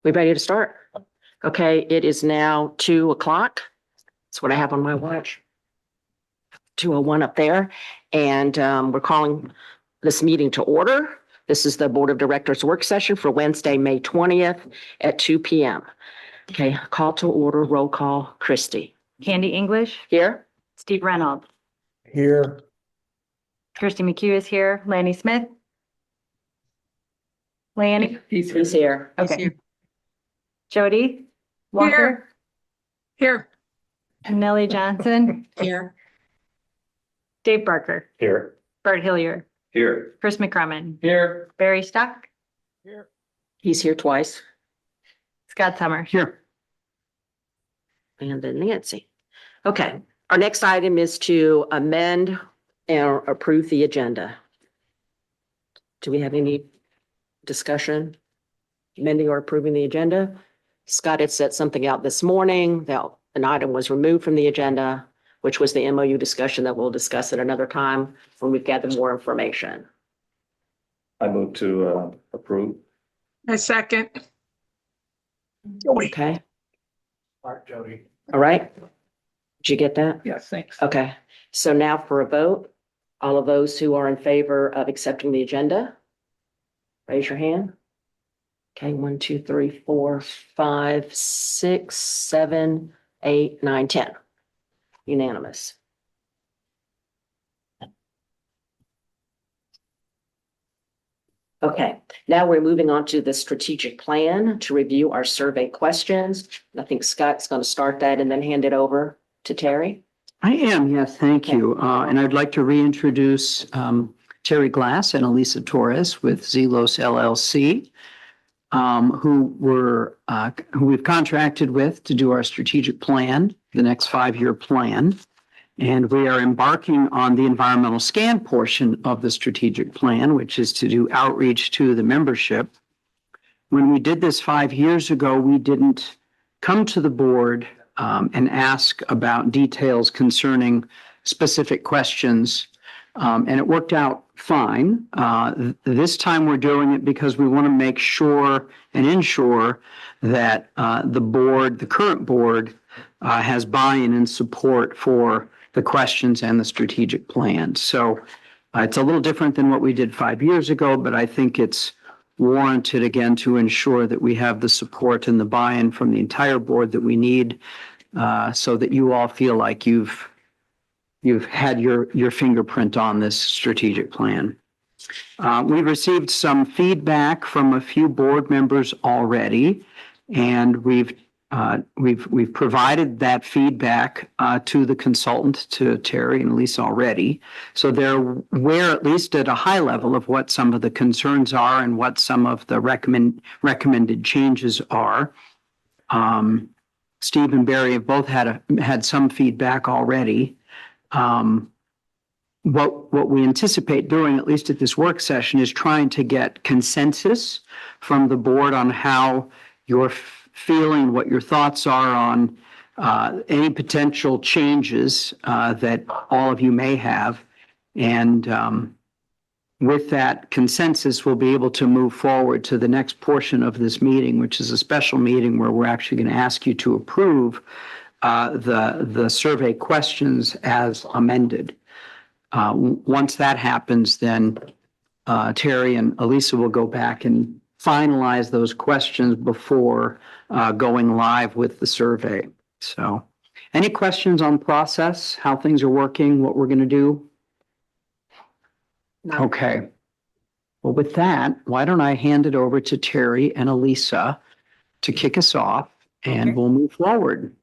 We ready to start? Okay, it is now 2:00. That's what I have on my watch. 2:01 up there. And we're calling this meeting to order. This is the Board of Directors work session for Wednesday, May 20th at 2 p.m. Okay, call to order, roll call. Christie. Candy English, Here? Steve Reynolds, Here. Kirsty McHugh is here, Lanny Smith. Lanny, He's here. okay. Jody Walker, Here. Nellie Johnson, Here. Dave Barker, Here. Bart Hillier, Here. Chris McCrummen, Here. Barry Stock, He's here twice. Scott Summer. Here. And then Nancy. Okay, our next item is to amend and approve the agenda. Do we have any discussion? Amending or approving the agenda? Scott had set something out this morning that an item was removed from the agenda, which was the MOU discussion that we'll discuss at another time when we've gathered more information. I move to approve. A second. Okay, Mark, Jody. all right. Did you get that? Yes, thanks. Okay, so now for a vote, all of those who are in favor of accepting the agenda, raise your hand. Okay, 1, 2, 3, 4, 5, 6, 7, 8, 9, 10. Unanimous. Okay, now we're moving on to the strategic plan to review our survey questions. I think Scott's going to start that and then hand it over to Terry. I am, yes, thank you. And I'd like to reintroduce Terry Glass and Elisa Torres with Zelos LLC, who we've contracted with to do our strategic plan, the next 5-year plan. And we are embarking on the environmental scan portion of the strategic plan, which is to do outreach to the membership. When we did this 5 years ago, we didn't come to the board and ask about details concerning specific questions. And it worked out fine. This time we're doing it because we want to make sure and ensure that the current board, has buy-in and support for the questions and the strategic plan. So it's a little different than what we did 5 years ago, but I think it's warranted again to ensure that we have the support and the buy-in from the entire board that we need, so that you all feel like you've had your fingerprint on this strategic plan. We've received some feedback from a few board members already, and we've provided that feedback to the consultant, to Terry and Lisa already. So they're aware, at least at a high level, of what some of the concerns are and what some of the recommended changes are. Steve and Barry have both had some feedback already. What we anticipate doing, at least at this work session, is trying to get consensus from the board on how you're feeling, what your thoughts are on any potential changes that all of you may have. And with that consensus, we'll be able to move forward to the next portion of this meeting, which is a special meeting where we're actually going to ask you to approve the survey questions as amended. Once that happens, then Terry and Elisa will go back and finalize those questions before going live with the survey. So any questions on process, how things are working, what we're going to do? No. Okay. Well, with that, why don't I hand it over to Terry and Elisa to kick us off, and Okay. we'll move forward.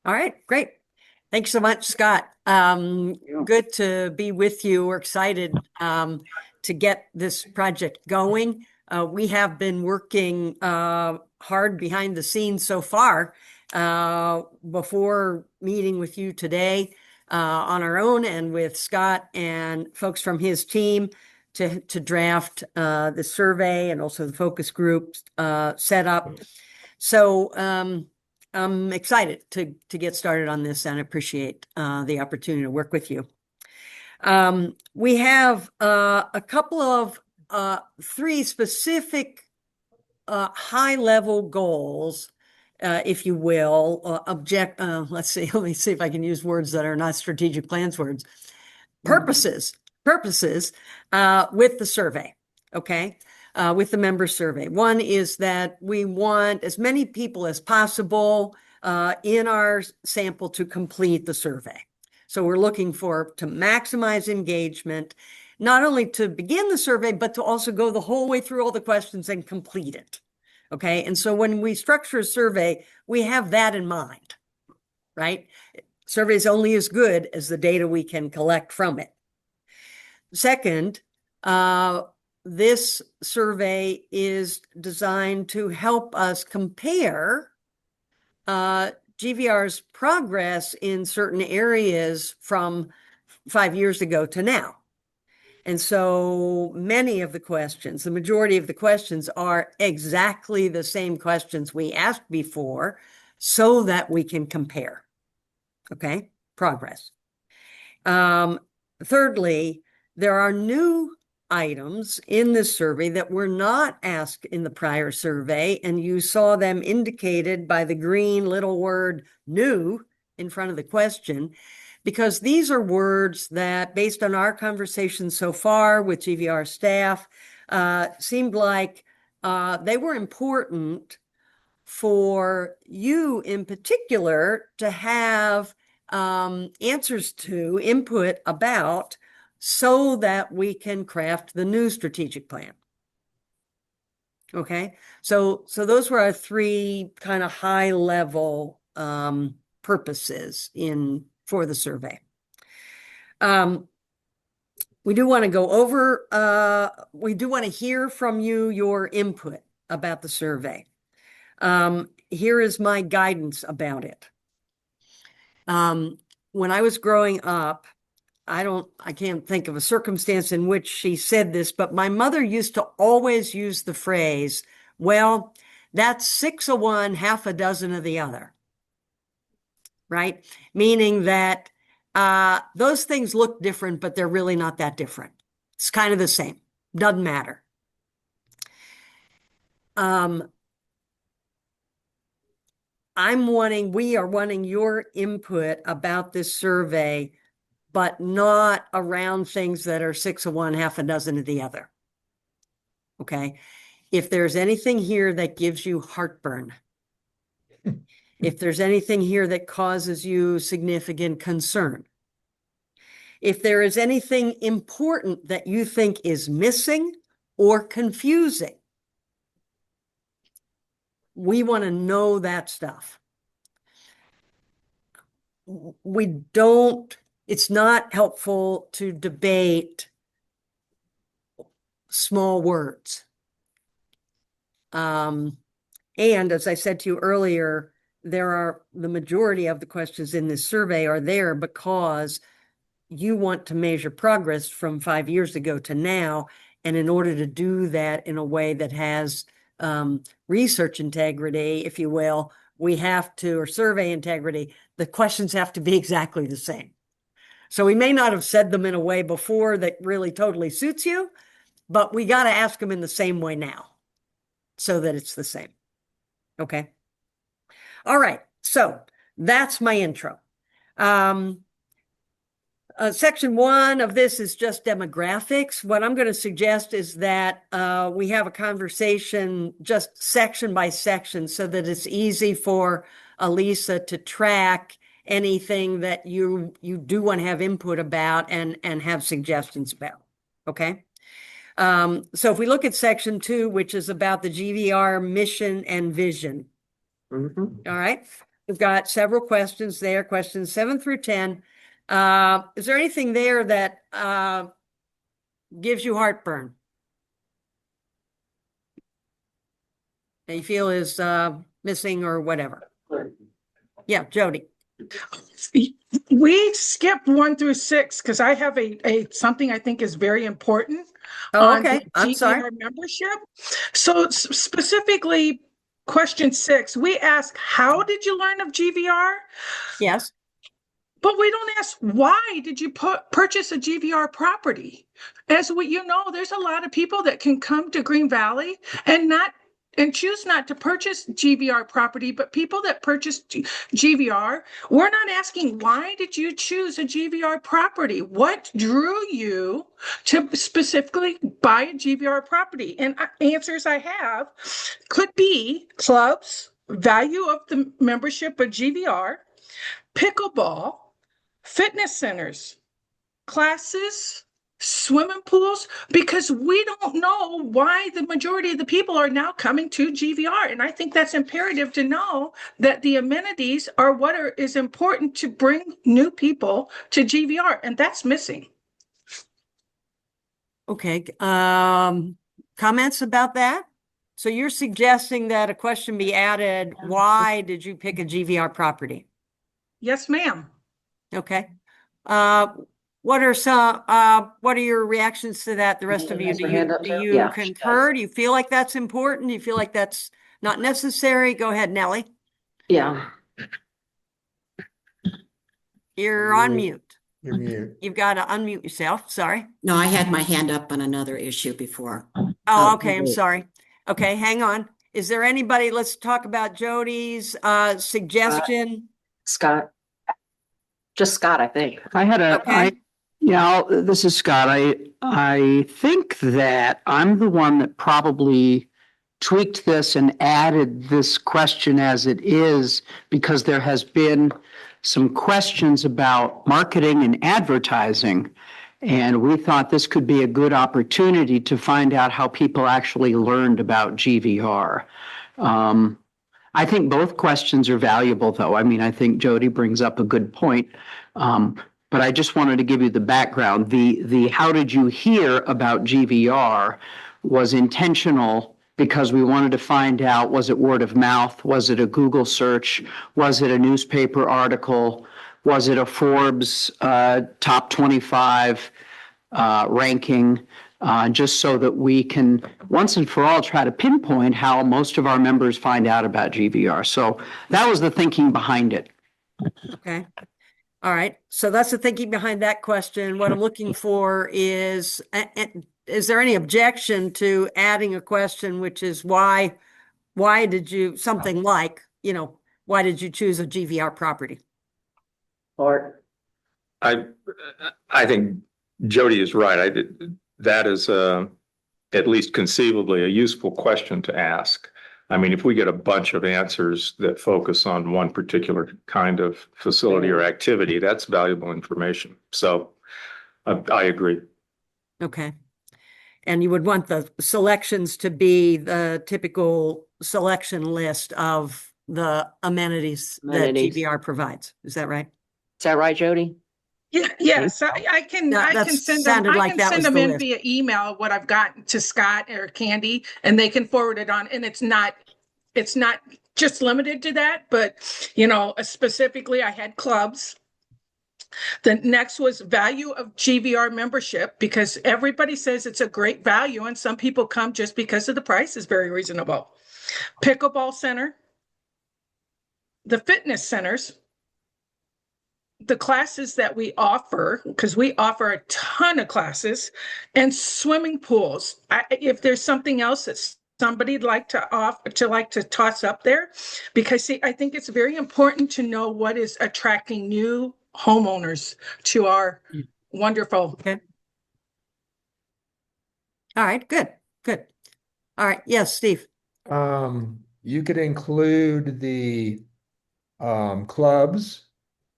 All right, great. Thanks so much, Scott. Good to be with you. We're excited to get this project going. We have been working hard behind the scenes so far before meeting with you today on our own and with Scott and folks from his team to draft the survey and also the focus group set up. So I'm excited to get started on this and appreciate the opportunity to work with you. We have a couple of 3 specific high level goals, if you will, let's see, let me see if I can use words that are not strategic plans words. Purposes with the survey, okay? With the member survey. One is that we want as many people as possible in our sample to complete the survey. So we're looking to maximize engagement, not only to begin the survey, but to also go the whole way through all the questions and complete it. Okay. And so when we structure a survey, we have that in mind, right? Survey is only as good as the data we can collect from it. Second, this survey is designed to help us compare GVR's progress in certain areas from 5 years ago to now. And so many of the questions, the majority of the questions are exactly the same questions we asked before so that we can compare. Okay, progress. Thirdly, there are new items in this survey that were not asked in the prior survey, and you saw them indicated by the green little word new in front of the question, because these are words that, based on our conversation so far with GVR staff, seemed like they were important for you in particular to have answers to, input about, so that we can craft the new strategic plan. Okay, so those were our three kind of high level purposes for the survey. We do want to go over, we do want to hear from you, your input about the survey. Here is my guidance about it. When I was growing up, I can't think of a circumstance in which she said this, but my mother used to always use the phrase, well, that's 6 of one, half a dozen of the other. Right? Meaning that those things look different, but they're really not that different. It's kind of the same. Doesn't matter. We are wanting your input about this survey, but not around things that are 6 of one, half a dozen of the other. Okay. If there's anything here that gives you heartburn, if there's anything here that causes you significant concern, if there is anything important that you think is missing or confusing, we want to know that stuff. It's not helpful to debate small words. And as I said to you earlier, the majority of the questions in this survey are there because you want to measure progress from 5 years ago to now. And in order to do that in a way that has research integrity, if you will, or survey integrity, the questions have to be exactly the same. So we may not have said them in a way before that really totally suits you, but we got to ask them in the same way now so that it's the same. Okay. All right. So that's my intro. Section 1 of this is just demographics. What I'm going to suggest is that we have a conversation just section by section so that it's easy for Elisa to track anything that you do want to have input about and have suggestions about. Okay. So if we look at section 2, which is about the GVR mission and vision. Mm-hmm. All right. We've got several questions there, questions 7 through 10. Is there anything there that gives you heartburn that you feel is missing or whatever? Yeah, Jody. We skipped 1 through 6 because I have a something I think is very important Oh, on okay. the I'm GVR sorry. membership. So specifically, question 6, we ask, how did you learn of GVR? Yes. But we don't ask, why did you purchase a GVR property? As you know, there's a lot of people that can come to Green Valley and not and choose not to purchase GVR property, but people that purchase GVR, we're not asking, why did you choose a GVR property? What drew you to specifically buy a GVR property? And answers I have could be clubs, value of the membership of GVR, pickleball, fitness centers, classes, swimming pools, because we don't know why the majority of the people are now coming to GVR. And I think that's imperative to know that the amenities are what is important to bring new people to GVR, and that's missing. Okay, comments about that? So you're suggesting that a question be added, why did you pick a GVR property? Yes, ma'am. Okay. What are your reactions to that? The rest of you, Has her hand up, do sir? you Yeah, she concur? Do you feel like that's important? Do you feel like that's not necessary? Go ahead, Nellie. Yeah. You're on mute. You're mute. You've got to unmute yourself. Sorry. No, I had my hand up on another issue before. Oh, okay. I'm sorry. Okay, hang on. Is there anybody, let's talk about Jody's suggestion. Scott. Just Scott, I think. I had Okay. this is Scott. I think that I'm the one that probably tweaked this and added this question as it is because there has been some questions about marketing and advertising. And we thought this could be a good opportunity to find out how people actually learned about GVR. I think both questions are valuable, though. I mean, I think Jody brings up a good point. But I just wanted to give you the background. The how did you hear about GVR was intentional because we wanted to find out, was it word of mouth? Was it a Google search? Was it a newspaper article? Was it a Forbes top 25 ranking? Just so that we can once and for all try to pinpoint how most of our members find out about GVR. So that was the thinking behind it. Okay. All right. So that's the thinking behind that question. What I'm looking for is there any objection to adding a question, which is why did you, something like, why did you choose a GVR property? Or I think Jody is right. That is at least conceivably a useful question to ask. I mean, if we get a bunch of answers that focus on one particular kind of facility or activity, that's valuable information. So I agree. Okay. And you would want the selections to be the typical selection list of the amenities that GVR provides. Is that right? is that right, Jody? Yeah, yes, I can send them. Sounded I like can that send was them the in list. via email what I've gotten to Scott or Candy, and they can forward it on. And it's not just limited to that, but specifically, I had clubs. The next was value of GVR membership, because everybody says it's a great value, and some people come just because of the price is very reasonable. Pickleball center, the fitness centers, the classes that we offer, because we offer a ton of classes, and swimming pools. If there's something else that somebody'd like to toss up there, because I think it's very important to know what is attracting new homeowners to our wonderful. Okay. All right. Good. All right. Yes, Steve. You could include the clubs.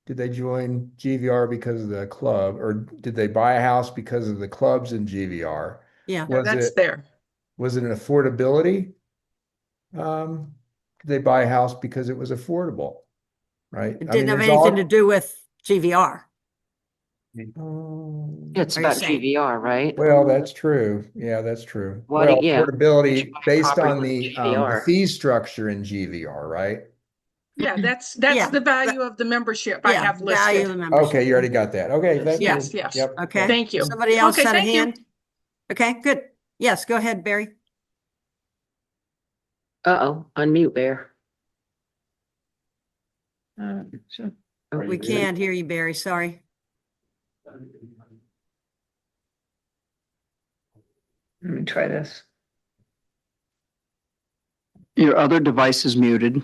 Did they join GVR because of the club, or did they buy a house because of the clubs in GVR? Yeah. That's there. Was it an affordability? Did they buy a house because it was affordable? Right? It didn't have anything to do with GVR. It's Are you about saying? GVR, right? Well, that's true. Yeah, that's true. What- Well, yeah. affordability based Property on with the GVR. fee structure in GVR, right? Yeah, that's Yeah, the value of the membership I have value of listed. the membership. Okay, you already got that. Okay, thank you. Yes, yes. Yep. Okay. Thank you. Somebody else Okay, had a thank you. hand? Okay, good. Yes, go ahead, Barry. Unmute, Bear. We can't hear you, Barry. Sorry. Let me try this. Your other device is muted.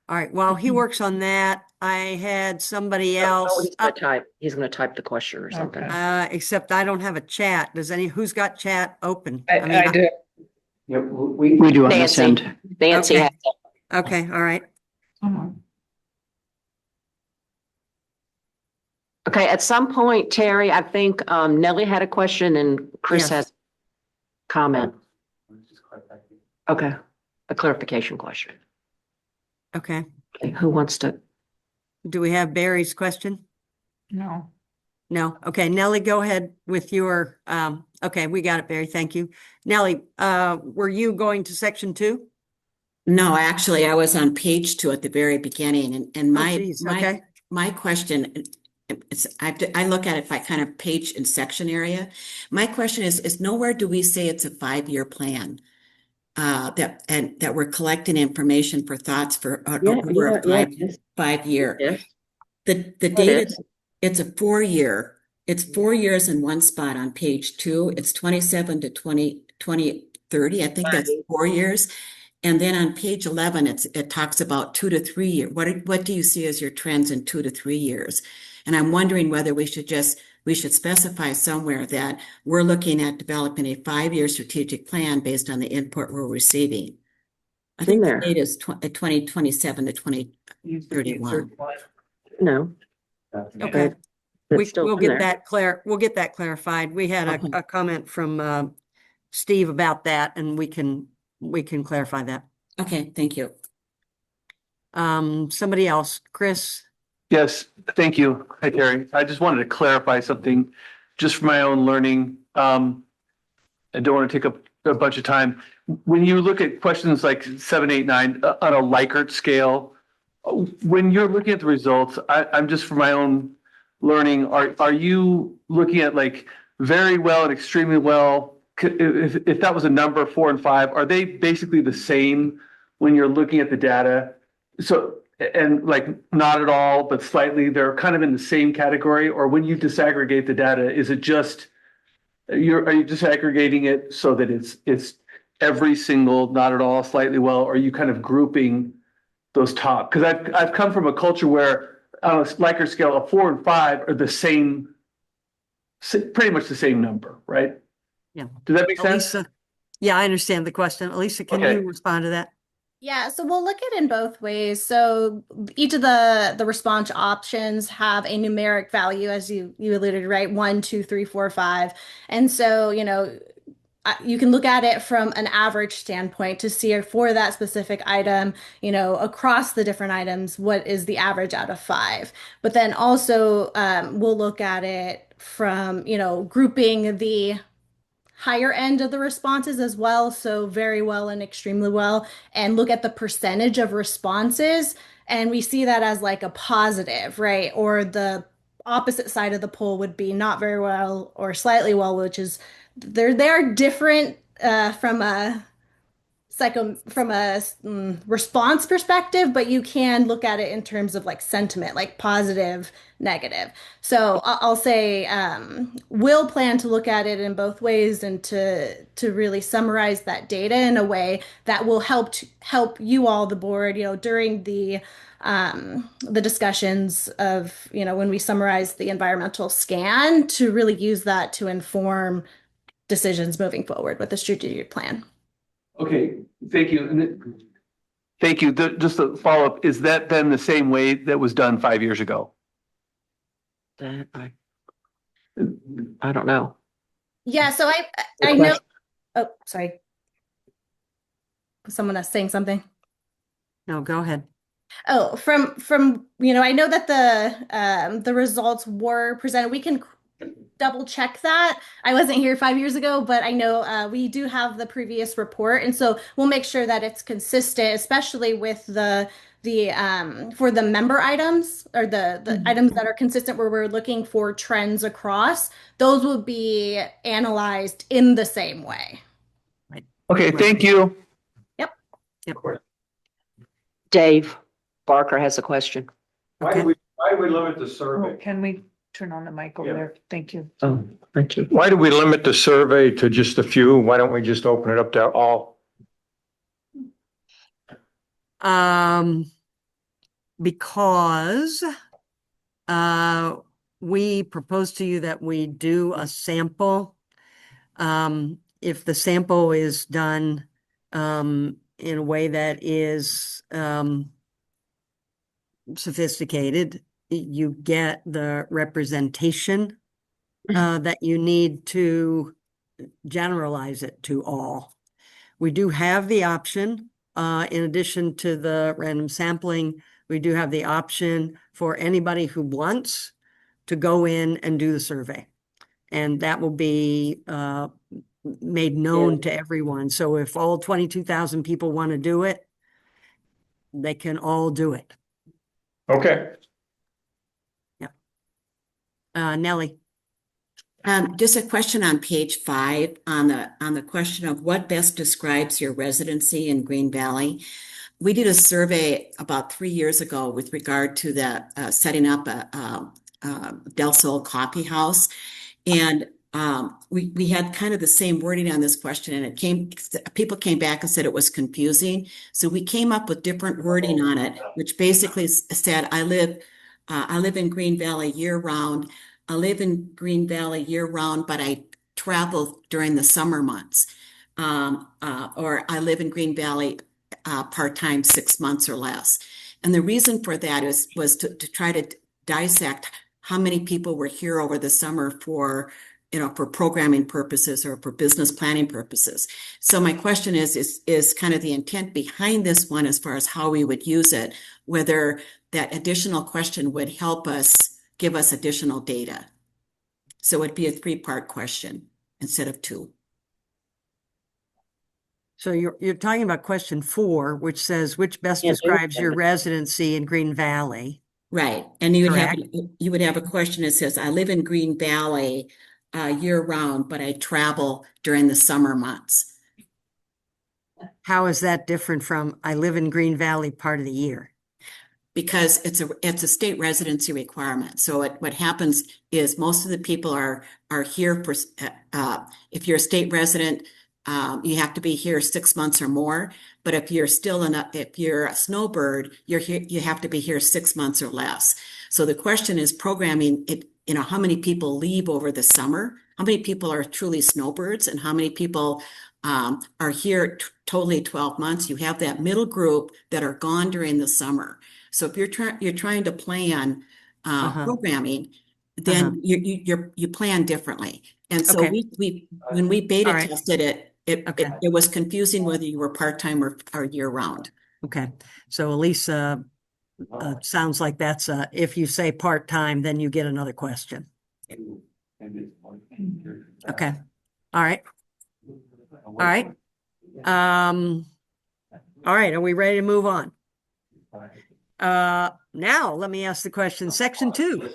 All right, while he works on that, I had somebody Oh, else he's gonna up, type, he's gonna type the question or something. except I don't have a chat. Who's got chat open? I do. Yep, we do on this Nancy, end. Nancy Okay. has it. Okay, all right. Okay, at some point, Terry, I think Nellie had a question and Chris Yes. has comment. Okay, a clarification question. Okay. Okay, who wants to? Do we have Barry's question? No. No. Okay, Nellie, go ahead with your, okay, we got it, Barry. Thank you. Nellie, were you going to section 2? No, actually, I was on page 2 at the very beginning, and Oh, geez, okay. my question is, I look at it by kind of page and section area. My question is nowhere do we say it's a 5-year plan, that we're collecting information for thoughts for over a yes. 5-year. Yes. The It date is. it's a 4-year. It's 4 years in one spot on page 2. It's 27 to 2030. I think that's 4 years. And then on page 11, it talks about 2 to 3 years. What do you see as your trends in 2 to 3 years? And I'm wondering whether we should specify somewhere that we're looking at developing a 5-year strategic plan based on the input we're receiving. I think the there. date is 2027 to 2031. No. Okay. It's still We'll in get there. we'll get that clarified. We had Okay. a comment from Steve about that, and we can clarify that. Okay, thank you. Somebody else, Chris. Yes, thank you. Hi, Terry. I just wanted to clarify something just for my own learning. I don't want to take up a bunch of time. When you look at questions like 7, 8, 9 on a Likert scale, when you're looking at the results, I'm just for my own learning, are you looking at like very well and extremely well? If that was a number 4 and 5, are they basically the same when you're looking at the data? So, and like not at all, but slightly, they're kind of in the same category? Or when you disaggregate the data, is it just, are you disaggregating it so that it's every single, not at all, slightly well? Or are you kind of grouping those top? Because I've come from a culture where on a Likert scale, a 4 and 5 are the same, pretty much the same number, right? Yeah. Does that make sense? Elisa. Yeah, I understand the question. Elisa, can Okay. you respond to that? Yeah, so we'll look at it in both ways. So each of the response options have a numeric value, as you alluded, right? 1, 2, 3, 4, 5. And so, you can look at it from an average standpoint to see for that specific item, across the different items, what is the average out of 5. But then also we'll look at it from, grouping the higher end of the responses as well, so very well and extremely well, and look at the percentage of responses, and we see that as like a positive, right? Or the opposite side of the poll would be not very well or slightly well, which is they are different from a response perspective, but you can look at it in terms of like sentiment, like positive, negative. So I'll say we'll plan to look at it in both ways and to really summarize that data in a way that will help you all, the board, during the discussions of, when we summarize the environmental scan, to really use that to inform decisions moving forward with the strategic plan. Okay, thank you. Thank you. Just a follow-up, is that then the same way that was done 5 years ago? That I don't know. Yeah, so I know. Oh, sorry. Someone else saying something. No, go ahead. Oh, from I know that the results were presented. We can double check that. I wasn't here 5 years ago, but I know we do have the previous report, and so we'll make sure that it's consistent, especially with the for the member items, or the items that are consistent, where we're looking for trends across. Those will be analyzed in the same way. Okay, thank you. Yep. Dave Barker has a question. Why Why do we limit the survey? Can we turn on the mic over Yeah. there? Thank you. Oh, thank you. Why do we limit the survey to just a few? Why don't we just open it up to all? Because we propose to you that we do a sample. If the sample is done in a way that is sophisticated, you get the representation that you need to generalize it to all. We do have the option, in addition to the random sampling, we do have the option for anybody who wants to go in and do the survey. And that will be made known to everyone. So if all 22,000 people want to do it, they can all do it. Okay. Nellie. Just a question on page 5 on the question of what best describes your residency in Green Valley. We did a survey about 3 years ago with regard to the setting up a Del Sol coffee house, and we had kind of the same wording on this question, and people came back and said it was confusing. So we came up with different wording on it, which basically said, I live in Green Valley year round. I live in Green Valley year round, but I travel during the summer months. Or I live in Green Valley part-time 6 months or less. And the reason for that was to try to dissect how many people were here over the summer for programming purposes or for business planning purposes. So my question is kind of the intent behind this one as far as how we would use it, whether that additional question would help us give us additional data. So it'd be a 3-part question instead of 2. So you're talking about question 4, which says, which best Yeah, describes your residency in Green Valley? Right. And you Correct. would have a question that says, I live in Green Valley year round, but I travel during the summer months. How is that different from I live in Green Valley part of the year? Because it's a state residency requirement. So what happens is most of the people are here for, if you're a state resident, you have to be here 6 months or more. But if you're if you're a snowbird, you have to be here 6 months or less. So the question is programming it, how many people leave over the summer? How many people are truly snowbirds, and how many people are here totally 12 months? You have that middle group that are gone during the summer. So if you're trying to plan programming, then you plan differently. And so when we beta tested it, it was confusing whether you were part-time or year-round. Okay. So Elisa, sounds like that's if you say part-time, then you get another question. Okay. All right. All right. All right. Are we ready to move on? Now let me ask the question, section 2.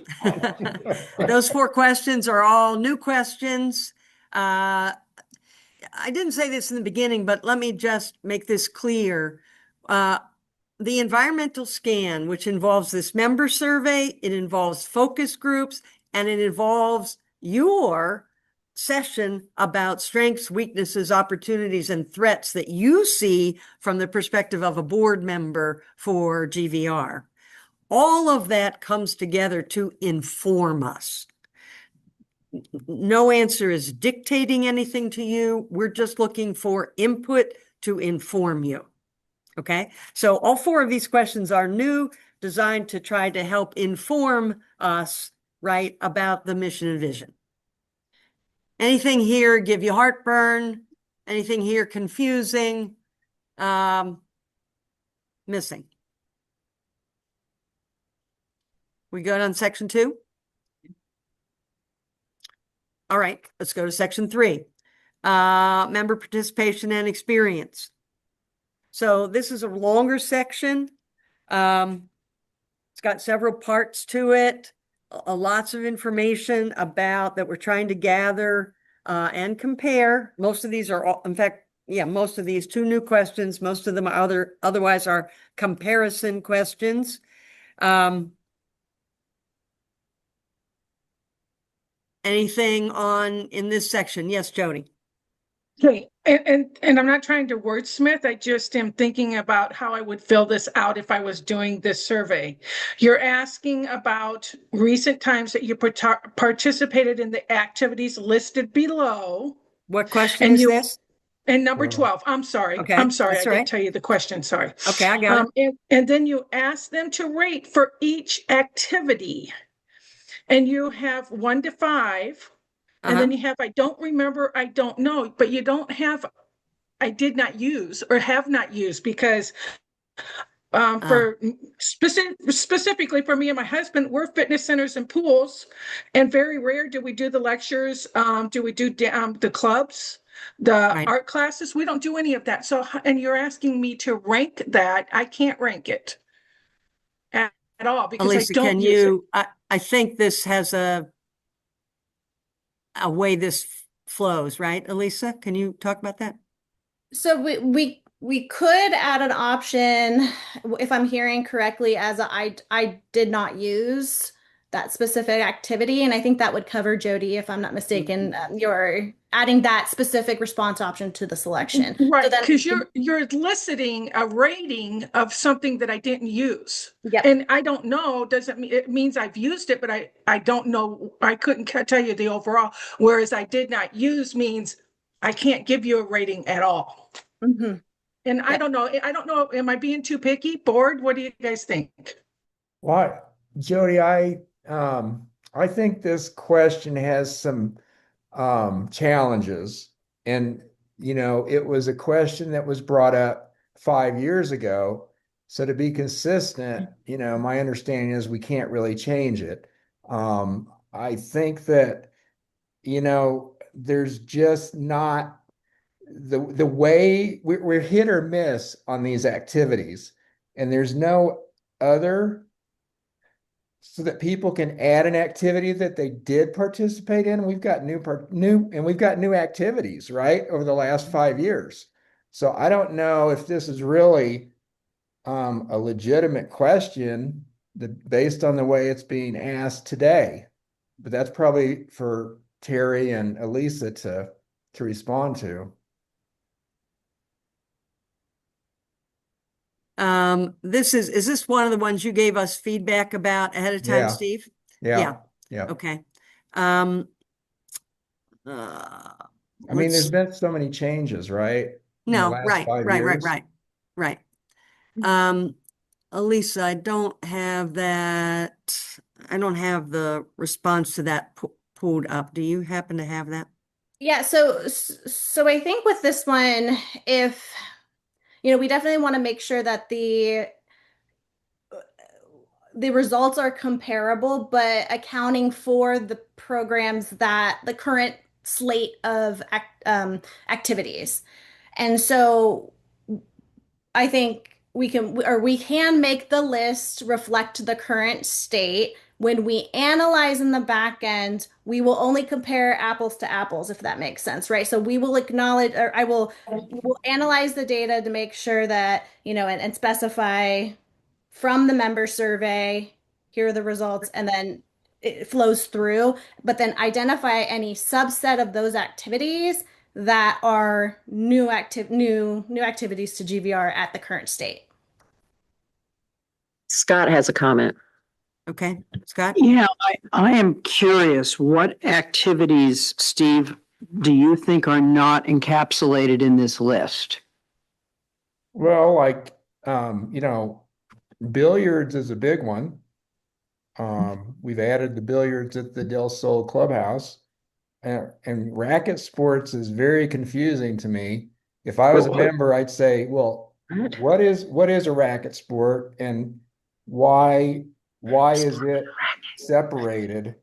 Those 4 questions are all new questions. I didn't say this in the beginning, but let me just make this clear. The environmental scan, which involves this member survey, it involves focus groups, and it involves your session about strengths, weaknesses, opportunities, and threats that you see from the perspective of a board member for GVR. All of that comes together to inform us. No answer is dictating anything to you. We're just looking for input to inform you. Okay, so all 4 of these questions are new, designed to try to help inform us, right, about the mission and vision. Anything here give you heartburn? Anything here confusing? Missing? We good on section 2? All right, let's go to section 3. Member participation and experience. So this is a longer section. It's got several parts to it, lots of information about that we're trying to gather and compare. Most of these are all, in fact, most of these 2 new questions, most of them are otherwise are comparison questions. anything in this section? Yes, Jody. Okay, and I'm not trying to wordsmith, I just am thinking about how I would fill this out if I was doing this survey. You're asking about recent times that you participated in the activities listed below. What question And is you, this? and number 12, I'm sorry, Okay, I that's all didn't right. tell you the question, sorry. Okay, I got it. And then you ask them to rate for each activity. And you have 1 to 5. And Uh-huh. then you have, I don't remember, I don't know, but you don't have, I did not use or have not used because for specifically for me and my husband, we're fitness centers and pools, and very rare do we do the lectures. Do we do the clubs, the Right. art classes? We don't do any of that. So, and you're asking me to rank that. I can't rank it at all because I Elisa, don't can use it. you, I think this has a way this flows, right? Elisa, can you talk about that? So we could add an option, if I'm hearing correctly, as I did not use that specific activity, and I think that would cover Jody, if I'm not mistaken. You're adding that specific response option to the selection. Right, So then, because you're eliciting a rating of something that I didn't use. yep. And I don't know, doesn't mean it means I've used it, but I don't know, I couldn't tell you the overall. Whereas I did not use means I can't give you a rating at all. Mhm. And I don't know, am I being too picky, bored? What do you guys think? Well, Jody, I think this question has some challenges. And, it was a question that was brought up 5 years ago. So to be consistent, my understanding is we can't really change it. I think that, there's just not the way we're hit or miss on these activities, and there's no other so that people can add an activity that they did participate in. We've got we've got new activities, right, over the last 5 years. So I don't know if this is really a legitimate question based on the way it's being asked today. But that's probably for Terry and Elisa to respond to. Is this one of the ones you gave us feedback about ahead of time, Yeah. Steve? Yeah. Okay. I mean, there's been so many changes, right? In the No, last right, 5 years. right. Elisa, I don't have that. I don't have the response to that pulled up. Do you happen to have that? Yeah, so I think with this one, if we definitely want to make sure that the results are comparable, but accounting for the programs that the current slate of activities. And so I think we can make the list reflect the current state. When we analyze in the back end, we will only compare apples to apples, if that makes sense, right? So we will acknowledge, or we'll analyze the data to make sure that, and specify from the member survey, here are the results, and then it flows through, but then identify any subset of those activities that are new activities to GVR at the current state. Scott has a comment. Okay, Scott? Yeah, I am curious, what activities, Steve, do you think are not encapsulated in this list? Well, like, billiards is a big one. We've added the billiards at the Del Sol Clubhouse. And racket sports is very confusing to me. If I was a member, I'd say, well, what is a racket sport, and why is it separated?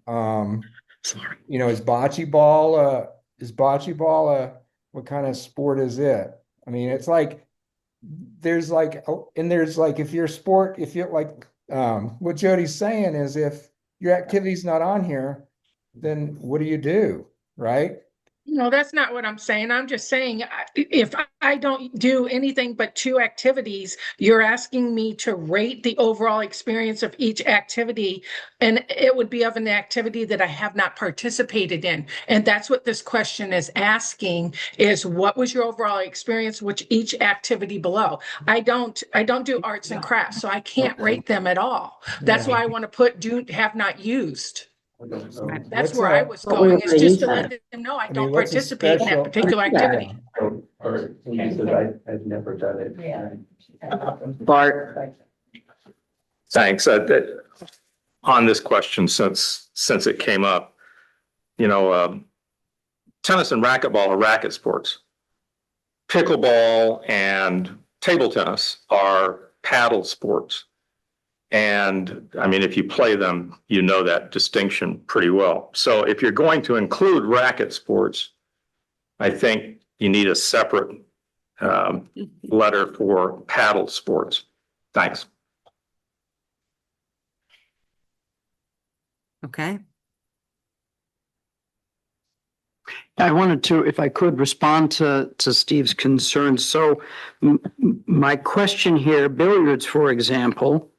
Is bocce ball what kind of sport is it? I mean, it's like there's like if you're like what Jody's saying is, if your activity's not on here, then what do you do, right? No, that's not what I'm saying. I'm just saying, if I don't do anything but 2 activities, you're asking me to rate the overall experience of each activity, and it would be of an activity that I have not participated in. And that's what this question is asking, is what was your overall experience with each activity below? I don't do arts and crafts, so I can't rate them at all. That's Yeah. why I want to put have not used. That's What's where I a- was But we going, is already just to used let that. them know I I mean, don't what's a participate in that special- particular Yeah. activity. I've never done it. Bart, Thanks. On this question, since it came up, tennis and racquetball are racket sports. Pickleball and table tennis are paddle sports. And I mean, if you play them, you know that distinction pretty well. So if you're going to include racket sports, I think you need a separate letter for paddle sports. Thanks. Okay. I wanted to, if I could, respond to Steve's concerns. So my question here, billiards, for example,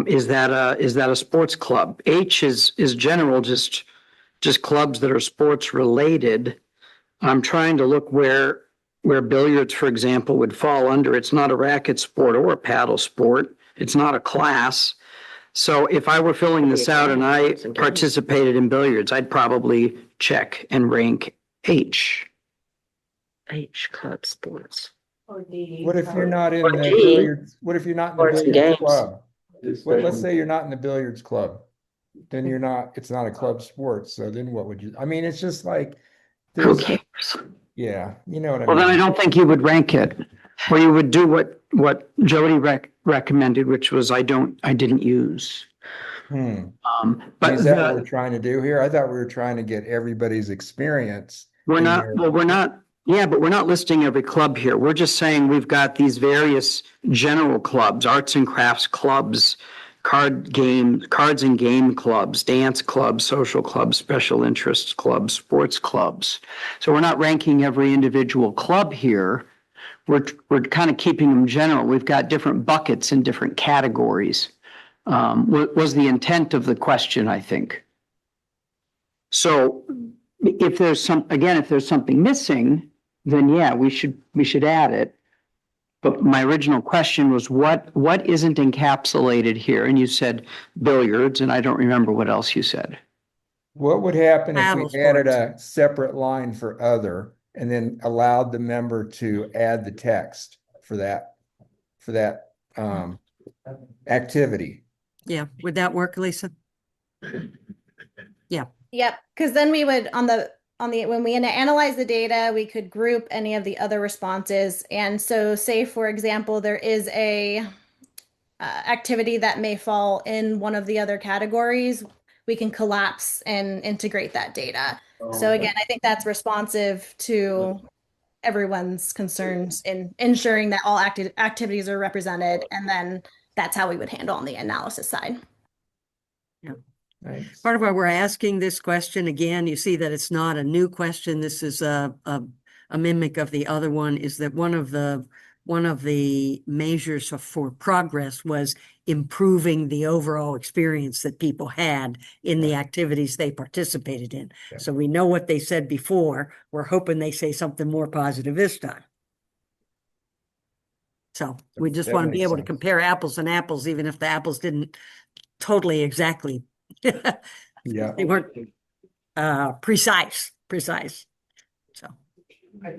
is that a sports club? H is general, just clubs that are sports related. I'm trying to look where billiards, for example, would fall under. It's not a racket sport or a paddle sport. It's not a class. So if I were filling this out and I participated in billiards, I'd probably check and rank H. H club sports. What if you're not in Or the D. billiards? What if you're not in the Sports and billiards games. club? Let's say you're not in the billiards club. Then you're not, it's not a club sport. So then what would you, I mean, it's just like, Who there's, cares? yeah, you know what I Well, then I mean? don't think you would rank it. Or you would do what Jody recommended, which was I didn't use. But Is that what we're trying to do here? I thought we were trying to get everybody's experience. we're in not, their- well, we're not, yeah, but we're not listing every club here. We're just saying we've got these various general clubs, arts and crafts clubs, cards and game clubs, dance clubs, social clubs, special interests clubs, sports clubs. So we're not ranking every individual club here. We're kind of keeping them general. We've got different buckets in different categories. Was the intent of the question, I think. So if there's something missing, then yeah, we should add it. But my original question was what isn't encapsulated here? And you said billiards, and I don't remember what else you said. What would happen if Paddle we added sports. a separate line for other and then allowed the member to add the text for that activity? Yeah. Would that work, Lisa? Yep, because then we would when we analyze the data, we could group any of the other responses. And so say, for example, there is a activity that may fall in one of the other categories, we can collapse and integrate that data. So again, I think that's responsive to everyone's concerns in ensuring that all activities are represented. And then that's how we would handle on the analysis side. Thanks. Part of why we're asking this question, again, you see that it's not a new question. This is a mimic of the other one, is that one of the measures for progress was improving the overall experience that people had in the activities they participated in. Yeah. So we know what they said before. We're hoping they say something more positive this time. So we just That want to be makes able to sense. compare apples and apples, even if the apples didn't totally exactly Yeah. they weren't precise. So, I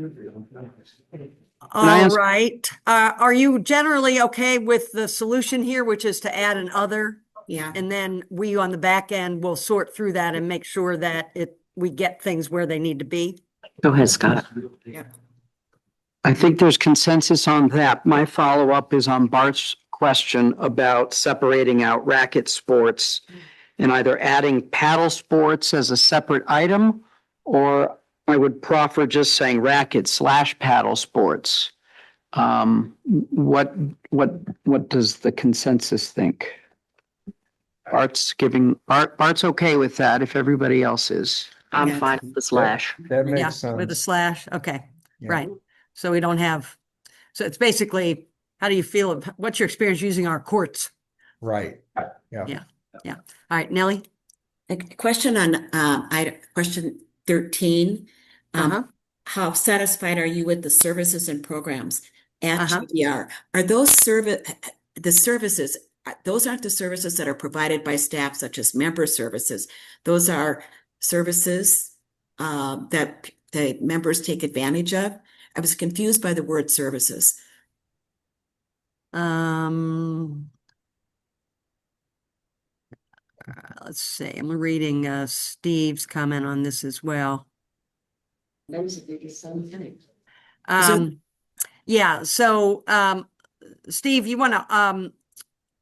all ask- right. Are you generally okay with the solution here, which is to add an other? Yeah. And then we on the back end will sort through that and make sure that we get things where they need to be. Go ahead, Scott. I think there's consensus on that. My follow-up is on Bart's question about separating out racket sports and either adding paddle sports as a separate item, or I would proffer just saying racket/paddle sports. What does the consensus think? Bart's okay with that if everybody else is. I'm Yeah. fine with the slash. That Yeah, makes with a sense. slash. Okay, Yeah. right. So we don't have, so it's basically, how do you feel? What's your experience using our courts? Right. Yeah. Yeah. Yeah. All right, Nellie? A question on question 13. Uh-huh. How satisfied are you with the services and programs at Uh-huh. GVR? Are the services, those aren't the services that are provided by staff, such as member services. Those are services that the members take advantage of. I was confused by the word services. Um, let's see, I'm reading Steve's comment on this as well. Yeah, so Steve, you want to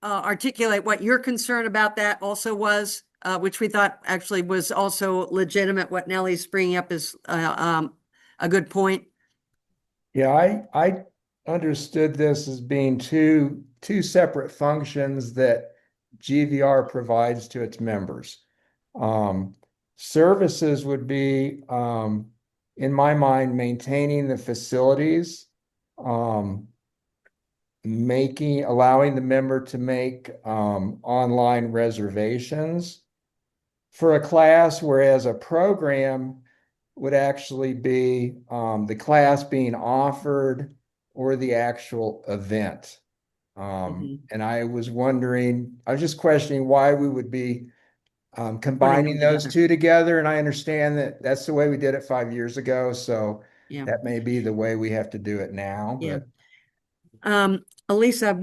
articulate what your concern about that also was, which we thought actually was also legitimate. What Nellie's bringing up is a good point. Yeah, I understood this as being two separate functions that GVR provides to its members. Services would be, in my mind, maintaining the facilities, allowing the member to make online reservations for a class, whereas a program would actually be the class being offered or the actual event. And I was just questioning why we would be combining those together. two together. And I understand that that's the way we did it 5 years ago. So Yeah. that may be the way we have to do it now, Yeah. but Elisa,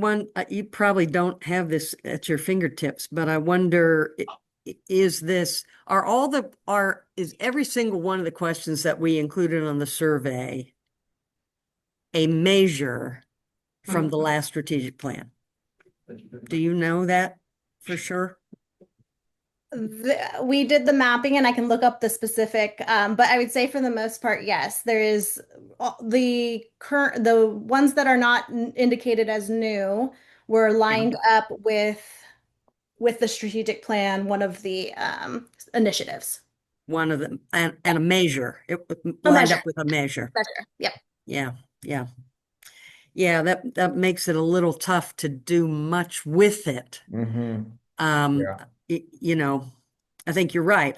you probably don't have this at your fingertips, but I wonder, is every single one of the questions that we included on the survey a measure from the last strategic plan? Do you know that for sure? We did the mapping and I can look up the specific, but I would say for the most part, yes, there is the ones that are not indicated as new were lined up with the strategic plan, one of the initiatives. One of them, and a measure. It lined measure. up with a measure. Measure. Yep. Yeah, yeah. Yeah, that makes it a little tough to do much with it. mhm. Yeah. You know, I think you're right.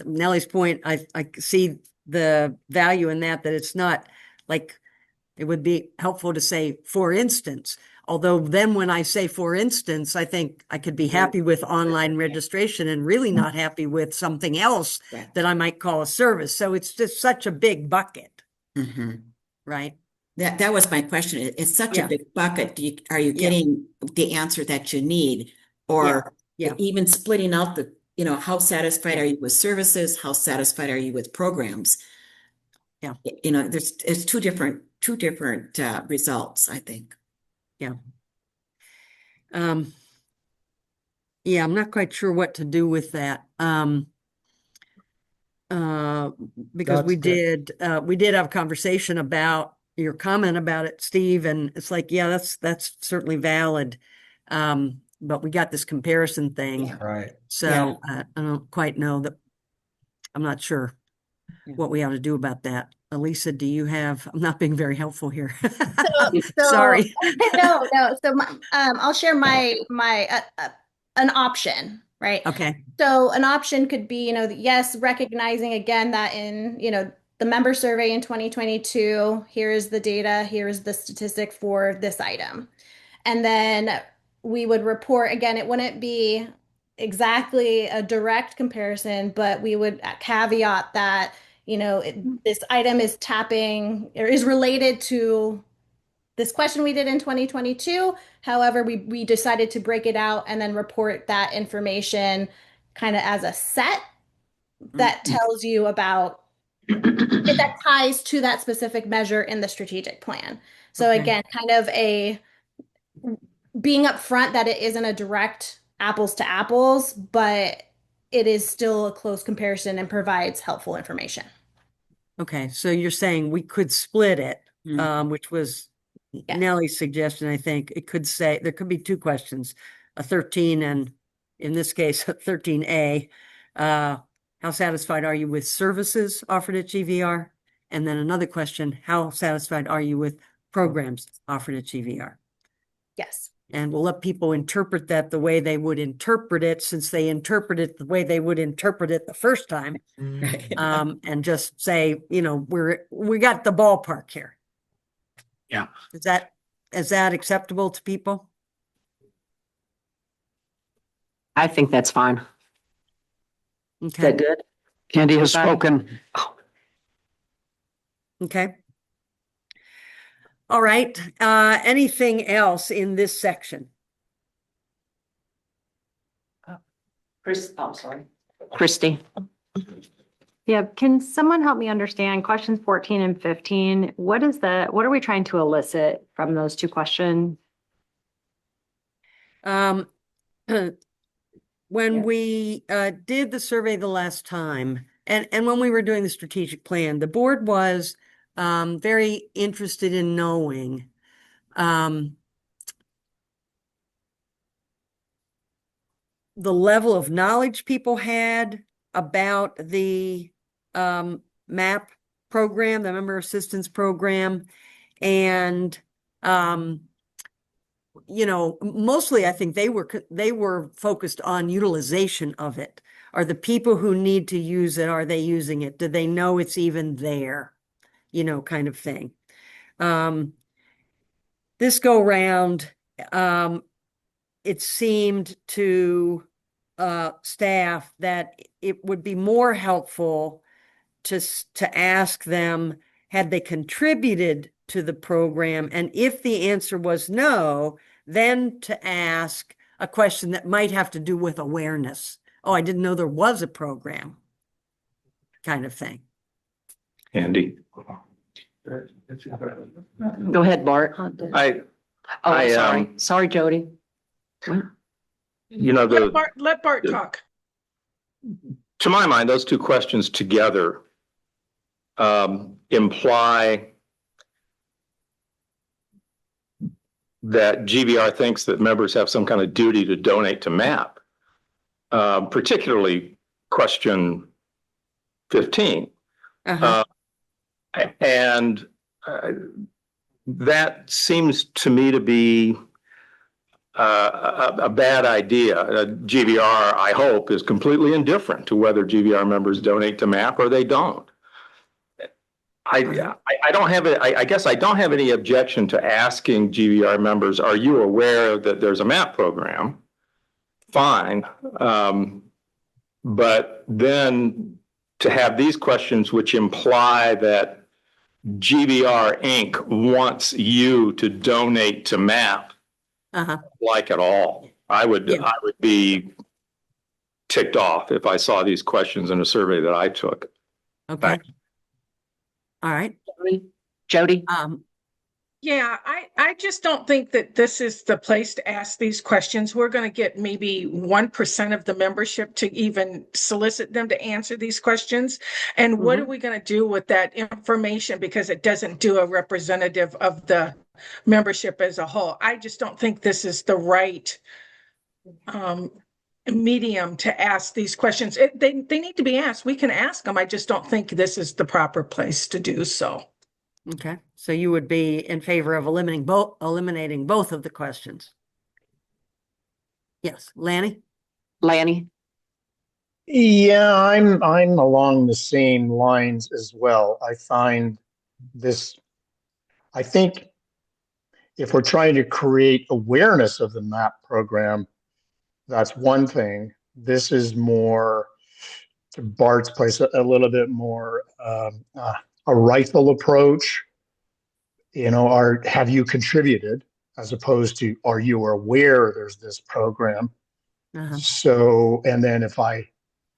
Nellie's point, I see the value in that it's not like, it would be helpful to say, for instance, although then when I say, for instance, I think I could be happy with online registration and really not happy with something else that I might call a service. So it's just such a big bucket, right? That was my question. It's such a big bucket. Are you getting the answer that you need? Or even splitting out how satisfied are you with services? How satisfied are you with programs? Yeah. It's two different results, I think. Yeah. Yeah, I'm not quite sure what to do with that. Because we did have a conversation about your comment about it, Steve, and it's like, yeah, that's certainly valid. But we got this comparison thing. Right. So I don't quite know that. I'm not sure what we ought to do about that. Elisa, I'm not being very helpful here. Sorry. No. So I'll share my an option, right? Okay. So an option could be, yes, recognizing again that in, the member survey in 2022, here's the data, here's the statistic for this item. And then we would report, again, it wouldn't be exactly a direct comparison, but we would caveat that, this item is tapping or is related to this question we did in 2022. However, we decided to break it out and then report that information kind of as a set that tells you about that ties to that specific measure in the strategic plan. So again, kind of being upfront that it isn't a direct apples to apples, but it is still a close comparison and provides helpful information. Okay, so you're saying we could split it, which was Nellie's suggestion. I think it could say there could be two questions, a 13 and in this case, a 13A, how satisfied are you with services offered at GVR? And then another question, how satisfied are you with programs offered at GVR? Yes. And we'll let people interpret that the way they would interpret it, since they interpret it the way they would interpret it the first time. And just say, you know, we got the ballpark here. Yeah. Is that acceptable to people? I think that's fine. Is Okay, that good? Candy has Everybody? spoken. okay. All right, anything else in this section? Christie? Yeah, can someone help me understand questions 14 and 15? What are we trying to elicit from those two questions? Um, when Yeah. we did the survey the last time, and when we were doing the strategic plan, the board was very interested in knowing the level of knowledge people had about the MAP program, the Member Assistance Program, and you know, mostly I think they were focused on utilization of it. Are the people who need to use it, are they using it? Do they know it's even there? You know, kind of thing. This go round, it seemed to staff that it would be more helpful to ask them, had they contributed to the program? And if the answer was no, then to ask a question that might have to do with awareness. Oh, I didn't know there was a program, kind of thing. Andy? Go ahead, Bart. I, Oh, I, sorry. Sorry, Jody. you know, Let Bart talk. to my mind, those two questions together imply that GVR thinks that members have some kind of duty to donate to MAP, particularly question 15. Uh-huh. And that seems to me to be a bad idea. GVR, I hope, is completely indifferent to whether GVR members donate to MAP or they don't. I don't have it. I guess I don't have any objection to asking GVR members, are you aware that there's a MAP program? Fine. But then to have these questions which imply that GVR Inc. wants you to donate to MAP, Uh-huh. like at all. I would be ticked off if I saw these questions in a survey that I took. Okay. Thanks. All right. Jody? Yeah, I just don't think that this is the place to ask these questions. We're going to get maybe 1% of the membership to even solicit them to answer these questions. And what are we going to do with that information? Because it doesn't do a representative of the membership as a whole. I just don't think this is the right medium to ask these questions. They need to be asked. We can ask them. I just don't think this is the proper place to do so. Okay. So you would be in favor of eliminating both of the questions? Yes. Lanny? Yeah, I'm along the same lines as well. I find this, I think if we're trying to create awareness of the MAP program, that's one thing. This is more, to Bart's place, a little bit more a rifle approach. You know, have you contributed, as opposed to, are you aware there's this program? Uh-huh. So, and then if I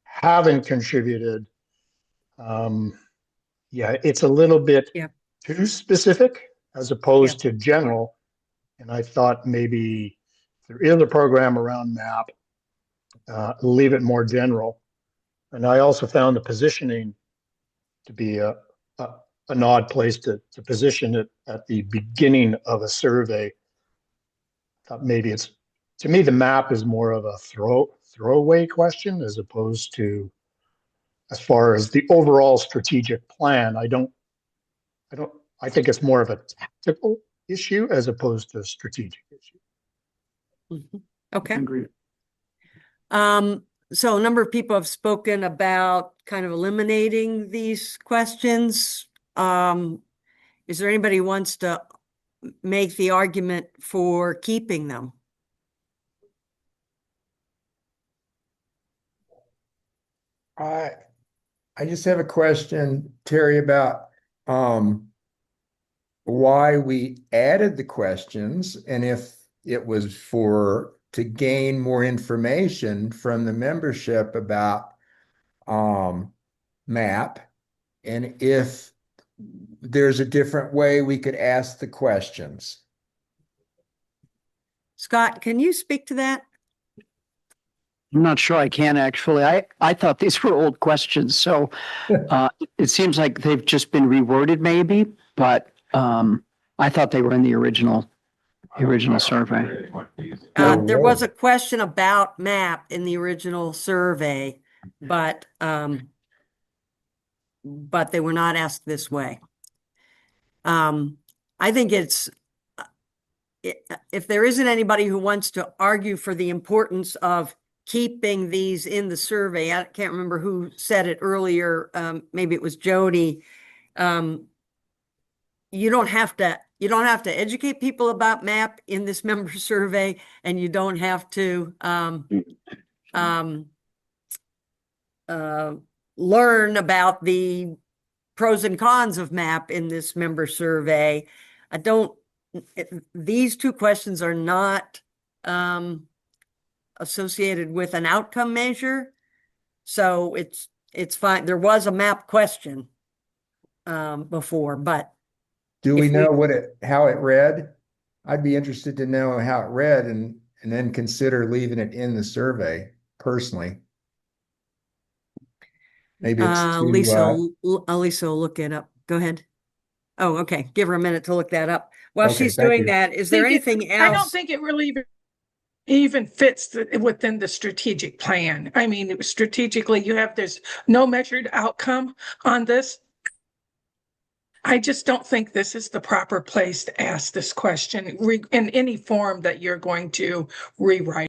haven't contributed, yeah, it's a little bit too specific as opposed to general. And I thought maybe if there is a program around MAP, leave it more general. And I also found the positioning to be an odd place to position it at the beginning of a survey. I thought maybe it's, to me, the MAP is more of a throwaway question as opposed to as far as the overall strategic plan. I think it's more of a tactical issue as opposed to a strategic issue. Okay. Agree. So a number of people have spoken about kind of eliminating these questions. Is there anybody who wants to make the argument for keeping them? I just have a question, Terry, about why we added the questions and if it was to gain more information from the membership about MAP, and if there's a different way we could ask the questions. Scott, can you speak to that? I'm not sure I can actually. I thought these were old questions, so it seems like they've just been reworded maybe, but I thought they were in the original survey. There was a question about MAP in the original survey, but they were not asked this way. I think if there isn't anybody who wants to argue for the importance of keeping these in the survey, I can't remember who said it earlier. Maybe it was Jody. You don't have to educate people about MAP in this member survey, and you don't have to learn about the pros and cons of MAP in this member survey. These two questions are not associated with an outcome measure, so it's fine. There was a MAP question before, but do we know how it read? I'd be interested to know how it read and then consider leaving it in the survey personally. Maybe it's Lisa will look it up. Go ahead. Oh, okay. Give her a minute to look that up. While she's doing that, is there anything else? I don't think it really even fits within the strategic plan. I mean, strategically, there's no measured outcome on this. I just don't think this is the proper place to ask this question in any form that you're going to rewrite.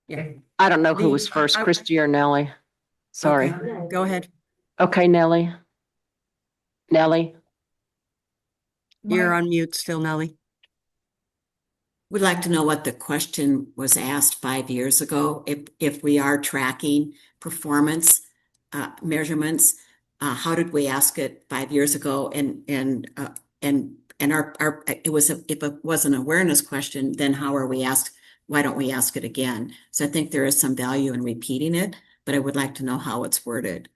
Yeah. I don't know who was first, Christy or Nellie. Sorry. Okay, go ahead. Okay, Nellie. Nellie? You're on mute still, Nellie. Would like to know what the question was asked 5 years ago. If we are tracking performance measurements, how did we ask it 5 years ago? And if it was an awareness question, then how are we asked? Why don't we ask it again? So I think there is some value in repeating it, but I would like to know how it's worded.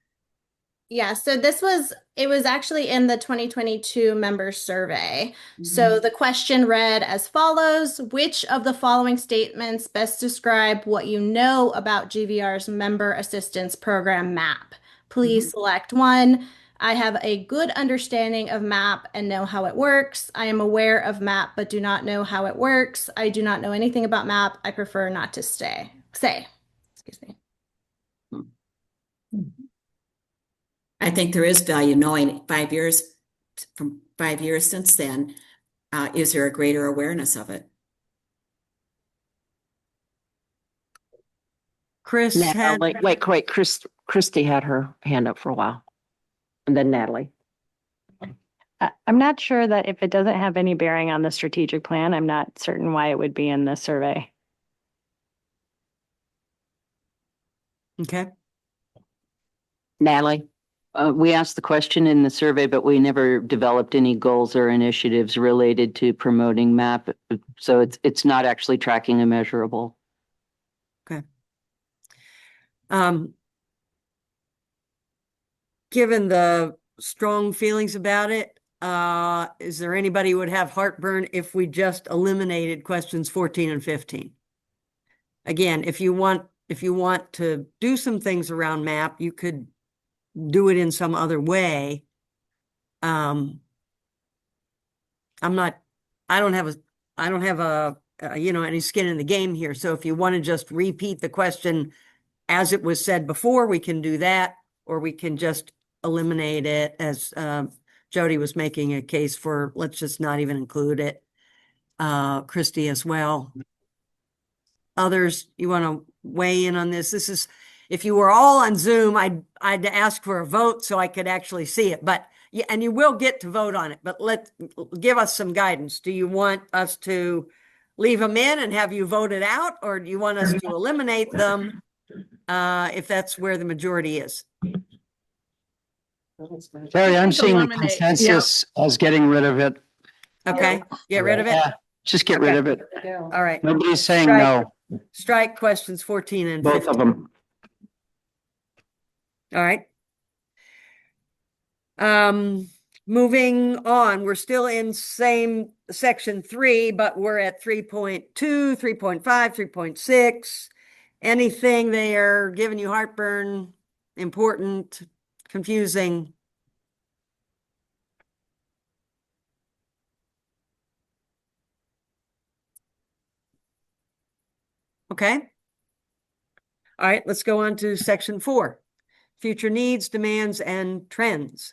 Yeah, so it was actually in the 2022 member survey. So the question read as follows: which of the following statements best describe what you know about GVR's member assistance program MAP? Please select one. I have a good understanding of MAP and know how it works. I am aware of MAP but do not know how it works. I do not know anything about MAP. I prefer not to say. Excuse me. I think there is value knowing 5 years, from 5 years since then, is there a greater awareness of it? Chris Natalie, wait, Christy had her hand up for a while. And then Natalie. I'm not sure that if it doesn't have any bearing on the strategic plan, I'm not certain why it would be in the survey. Okay. Natalie? We asked the question in the survey, but we never developed any goals or initiatives related to promoting MAP. So it's not actually tracking a measurable. Okay. Given the strong feelings about it, is there anybody who would have heartburn if we just eliminated questions 14 and 15? Again, if you want to do some things around MAP, you could do it in some other way. I don't have any skin in the game here. So if you want to just repeat the question as it was said before, we can do that, or we can just eliminate it as Jody was making a case for, let's just not even include it. Christie as well. Others, you want to weigh in on this? This is, if you were all on Zoom, I'd ask for a vote so I could actually see it, but yeah, and you will get to vote on it, but give us some guidance. Do you want us to leave them in and have you vote it out, or do you want us to eliminate them if that's where the majority is? Terry, I'm seeing the eliminate. consensus as getting rid of it. Okay, get rid of it. Yeah, just get rid Okay. of it. All right. Nobody's saying Strike. no, Strike questions 14 and both 15. of them. All right. Moving on, we're still in same section 3, but we're at 3.2, 3.5, 3.6. Anything there giving you heartburn, important, confusing? Okay. All right, let's go on to section 4. Future needs, demands, and trends.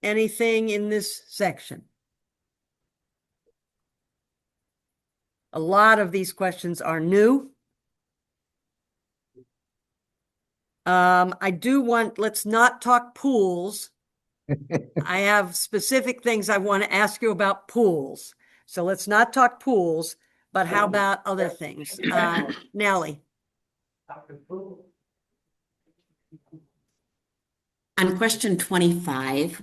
Anything in this section? A lot of these questions are new. I do want, let's not talk pools. I have specific things I want to ask you about pools. So let's not talk pools, but how about other things? Nally. On question 25,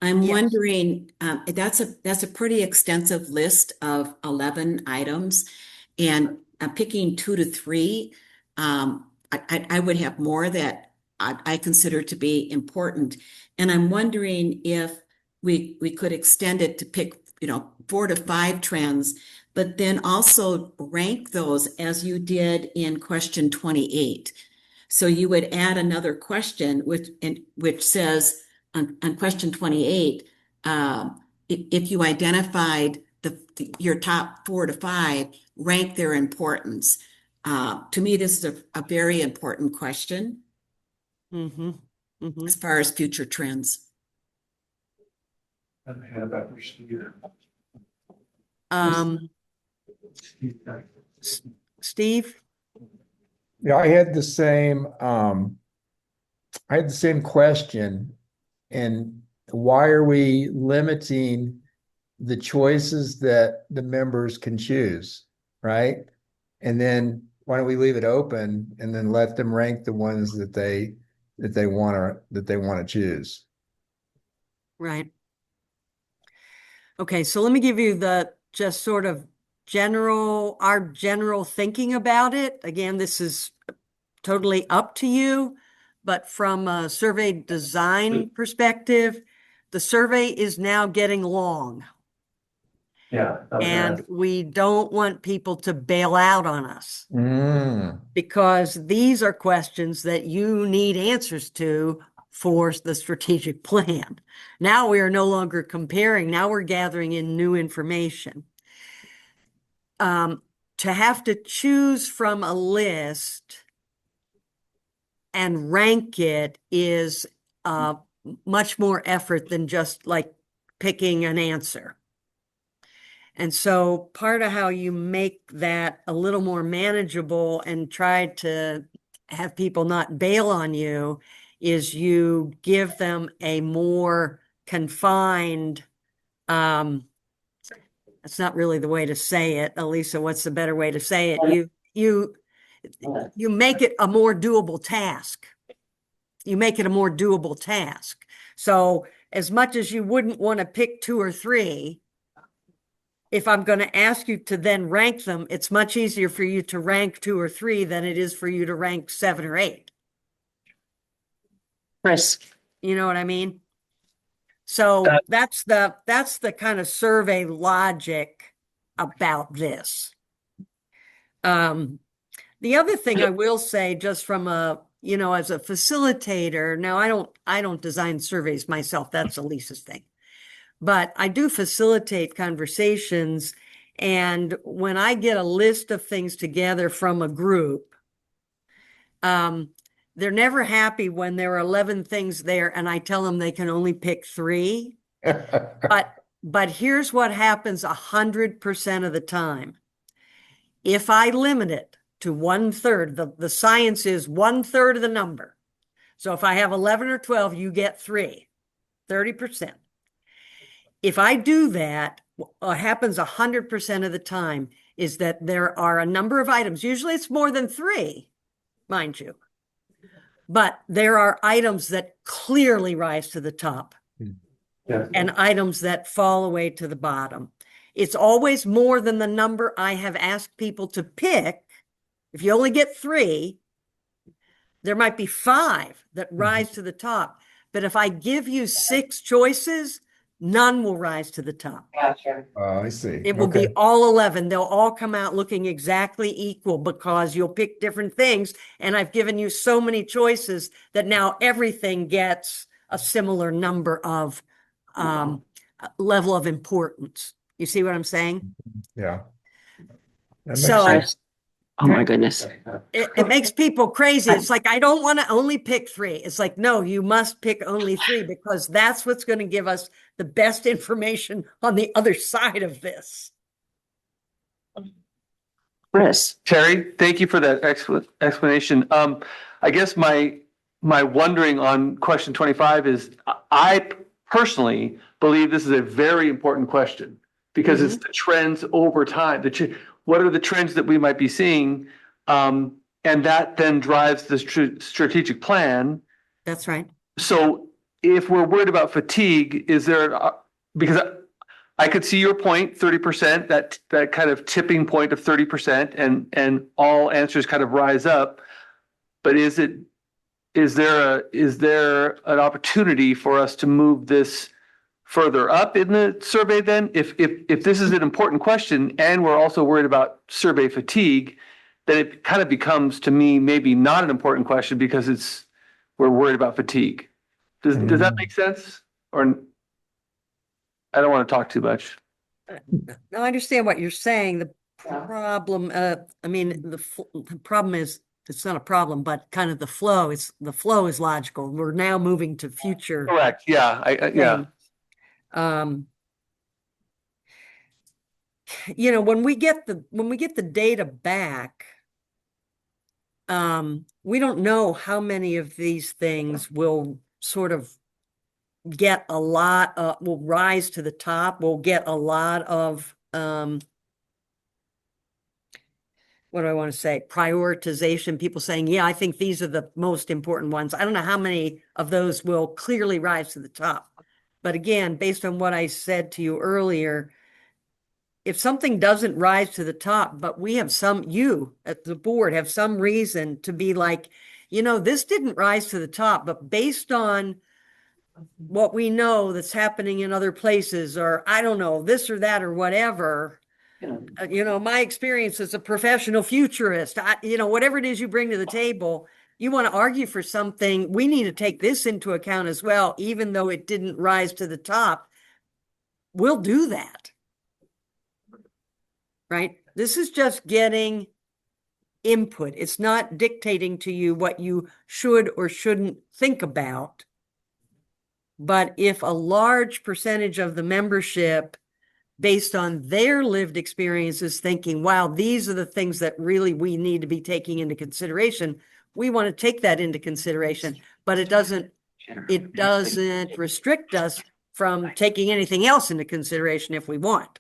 I'm Yes. wondering, that's a pretty extensive list of 11 items, and picking 2 to 3, I would have more that I consider to be important. And I'm wondering if we could extend it to pick, 4 to 5 trends, but then also rank those as you did in question 28. So you would add another question which says on question 28, if you identified your top 4 to 5, rank their importance. To me, this is a very important question as far as future trends. Steve? Yeah, I had the same question. And why are we limiting the choices that the members can choose, right? And then why don't we leave it open and then let them rank the ones that they want to choose? Right. Okay, so let me give you the just sort of our general thinking about it. Again, this is totally up to you, but from a survey design perspective, the survey is now getting long. Yeah. And we don't want people to bail out on us Mm. because these are questions that you need answers to for the strategic plan. Now we are no longer comparing. Now we're gathering in new information. To have to choose from a list and rank it is much more effort than just like picking an answer. And so part of how you make that a little more manageable and try to have people not bail on you is you give them a more confined, that's not really the way to say it. Elisa, what's the better way to say it? You make it a more doable task. You make it a more doable task. So as much as you wouldn't want to pick 2 or 3, if I'm going to ask you to then rank them, it's much easier for you to rank 2 or 3 than it is for you to rank 7 or 8. Chris, You know what I mean? So that's the kind of survey logic about this. The other thing I will say, just from a, as a facilitator, now I don't design surveys myself. That's Elisa's thing. but I do facilitate conversations. And when I get a list of things together from a group, they're never happy when there are 11 things there and I tell them they can only pick 3. But here's what happens 100% of the time. If I limit it to 1/3, the science is 1/3 of the number. So if I have 11 or 12, you get 3, 30%. If I do that, what happens 100% of the time is that there are a number of items. Usually it's more than 3, mind you. But there are items that clearly rise to the top and items that fall away to the bottom. It's always more than the number I have asked people to pick. If you only get 3, there might be 5 that rise to the top. But if I give you 6 choices, none will rise to the top. Oh, I see. It will be all 11. They'll all come out looking exactly equal because you'll pick different things. And I've given you so many choices that now everything gets a similar number of level of importance. You see what I'm saying? Yeah. That makes So sense. Oh my goodness. it makes people crazy. It's like, I don't want to only pick 3. It's like, no, you must pick only 3 because that's what's going to give us the best information on the other side of this. Chris, Terry, thank you for that explanation. I guess my wondering on question 25 is, I personally believe this is a very important question because it's the trends over time. What are the trends that we might be seeing? And that then drives the strategic plan. That's right. So if we're worried about fatigue, is there, because I could see your point, 30%, that kind of tipping point of 30%, and all answers kind of rise up. But is there an opportunity for us to move this further up in the survey then? If this is an important question and we're also worried about survey fatigue, then it kind of becomes, to me, maybe not an important question because we're worried about fatigue. Does that make sense? Or I don't want to talk too much. No, I understand what you're saying. The problem, the problem is, it's not a problem, but kind of the flow is logical. We're now moving to future. Correct. Yeah. Yeah. When we get the data back, we don't know how many of these things will sort of get a lot will rise to the top. We'll get a lot of what do I want to say? Prioritization. People saying, yeah, I think these are the most important ones. I don't know how many of those will clearly rise to the top. But again, based on what I said to you earlier, if something doesn't rise to the top, but we have you at the board have some reason to be like, this didn't rise to the top, but based on what we know that's happening in other places, or I don't know, this or that or whatever, my experience as a professional futurist, whatever it is you bring to the table, you want to argue for something, we need to take this into account as well, even though it didn't rise to the top. We'll do that. Right? This is just getting input. It's not dictating to you what you should or shouldn't think about. But if a large percentage of the membership, based on their lived experiences, thinking, wow, these are the things that really we need to be taking into consideration, we want to take that into consideration, but it doesn't restrict us from taking anything else into consideration if we want.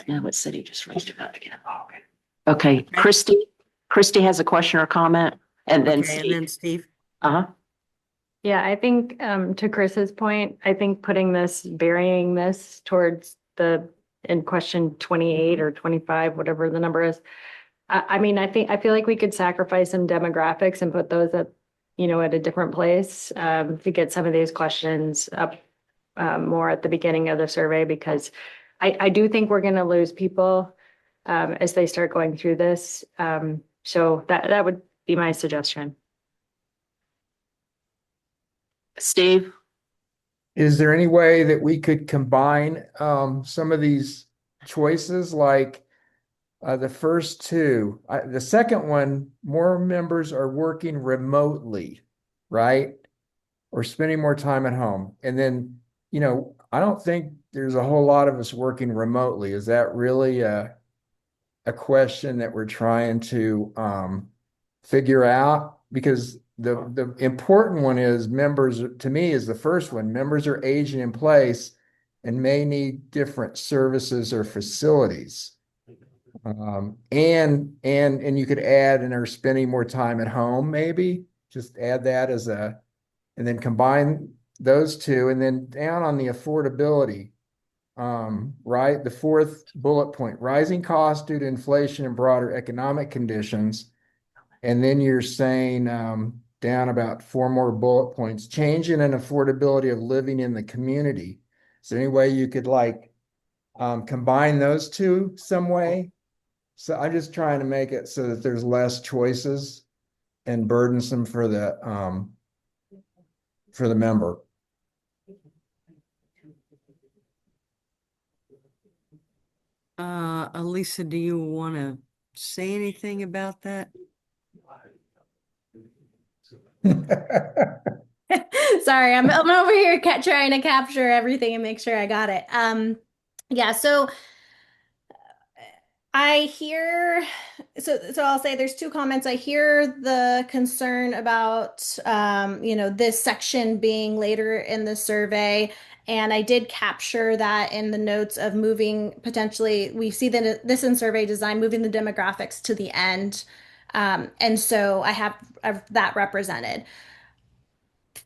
now what city just raised it up again? Okay, Christy has a question or comment, and then Okay, and then Steve. Uh-huh. Yeah, I think to Chris's point, I think burying this towards in question 28 or 25, whatever the number is. I feel like we could sacrifice some demographics and put those at a different place to get some of these questions up more at the beginning of the survey, because I do think we're going to lose people as they start going through this. So that would be my suggestion. Steve? is there any way that we could combine some of these choices, like the first two? The second one, more members are working remotely, right? Or spending more time at home. And then, I don't think there's a whole lot of us working remotely. Is that really a question that we're trying to figure out? Because the important one is members, to me, is the first one. Members are aging in place and may need different services or facilities. And you could add and are spending more time at home, maybe just add that and then combine those two, and then down on the affordability. Right, the fourth bullet point, rising costs due to inflation and broader economic conditions. And then you're saying down about 4 more bullet points, changing and affordability of living in the community. Is there any way you could combine those two some way? So I'm just trying to make it so that there's less choices and burdensome for the member. Elisa, do you want to say anything about that? Sorry, I'm over here trying to capture everything and make sure I got it. Yeah, so I hear, so I'll say there's two comments. I hear the concern about, this section being later in the survey. And I did capture that in the notes of moving potentially, we see that this in survey design, moving the demographics to the end. And so I have that represented.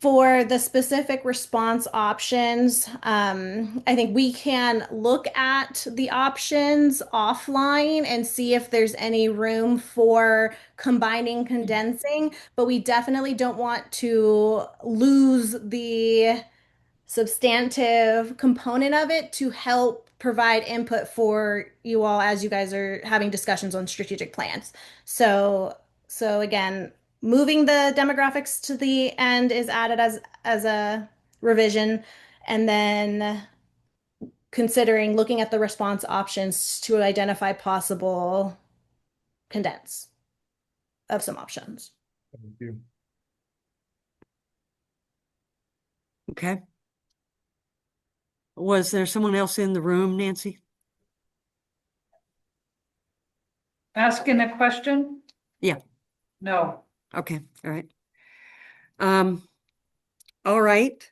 For the specific response options, I think we can look at the options offline and see if there's any room for combining, condensing, but we definitely don't want to lose the substantive component of it to help provide input for you all as you guys are having discussions on strategic plans. So again, moving the demographics to the end is added as a revision, and then considering looking at the response options to identify possible condense of some options. Thank you. Okay. Was there someone else in the room, Nancy? Asking a question? Yeah. No. Okay. All right. All right.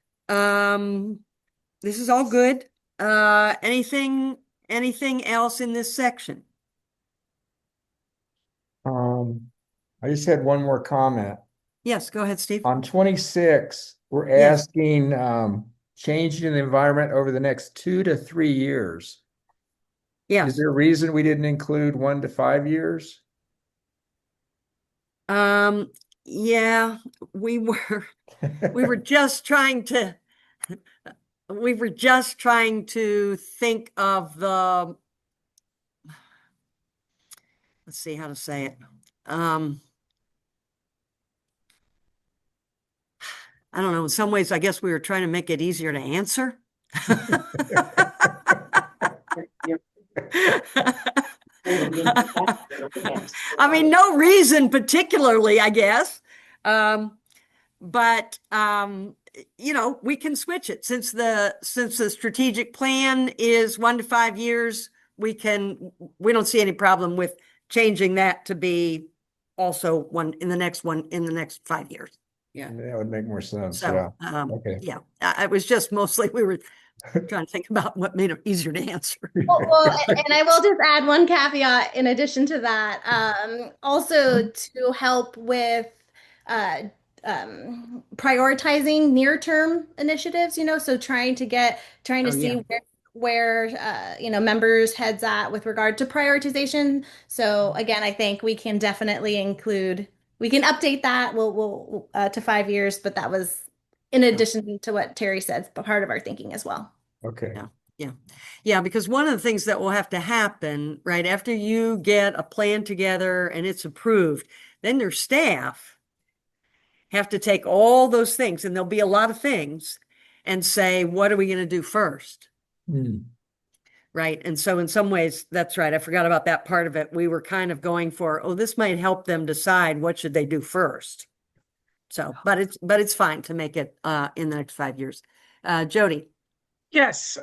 This is all good. Anything else in this section? I just had one more comment. Yes, go ahead, Steve. On 26, we're Yes. asking changing the environment over the next 2 to 3 years. Yes. Is there a reason we didn't include 1 to 5 years? Yeah, we were just trying to think of let's see how to say it. I don't know. In some ways, I guess we were trying to make it easier to answer. I mean, no reason particularly, I guess. But we can switch it since the strategic plan is 1 to 5 years. We don't see any problem with changing that to be also one in the next 5 years. Yeah. That would make more sense. So, Yeah. Okay. yeah, I was just mostly, we were trying to think about what made it easier to answer. Well, and I will just add one caveat in addition to that. Also to help with prioritizing near-term initiatives, so trying to see where members' heads at with regard to prioritization. So again, I think we can definitely we can update that. We'll to 5 years, but that was in addition to what Terry said, part of our thinking as well. Okay. Yeah, because one of the things that will have to happen right after you get a plan together and it's approved, then your staff have to take all those things, and there'll be a lot of things, and say, what are we going to do first? Hmm. Right. And so in some ways, that's right. I forgot about that part of it. We were kind of going for, oh, this might help them decide what should they do first. So, but it's fine to make it in the next 5 years. Jody. Yes,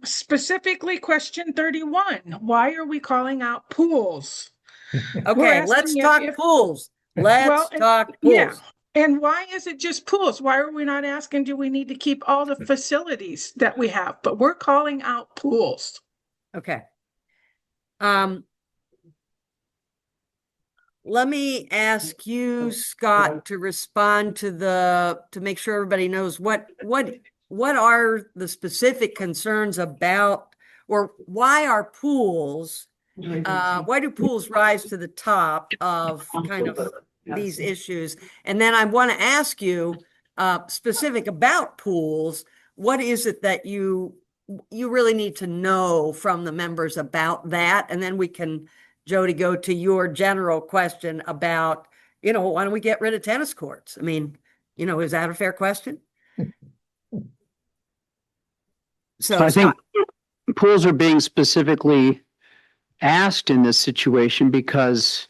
specifically question 31. Why are we calling out pools? We're Okay, asking let's talk pools. Let's talk yeah. pools. And why is it just pools? Why are we not asking, do we need to keep all the facilities that we have? But we're calling out pools. Okay. Let me ask you, Scott, to respond to make sure everybody knows what are the specific concerns about, or why are pools, why do pools rise to the top of kind of these issues? And then I want to ask you, specific about pools, what is it that you really need to know from the members about that? And then we can, Jody, go to your general question about, why don't we get rid of tennis courts? I mean, is that a fair question? So I think Scott. pools are being specifically asked in this situation because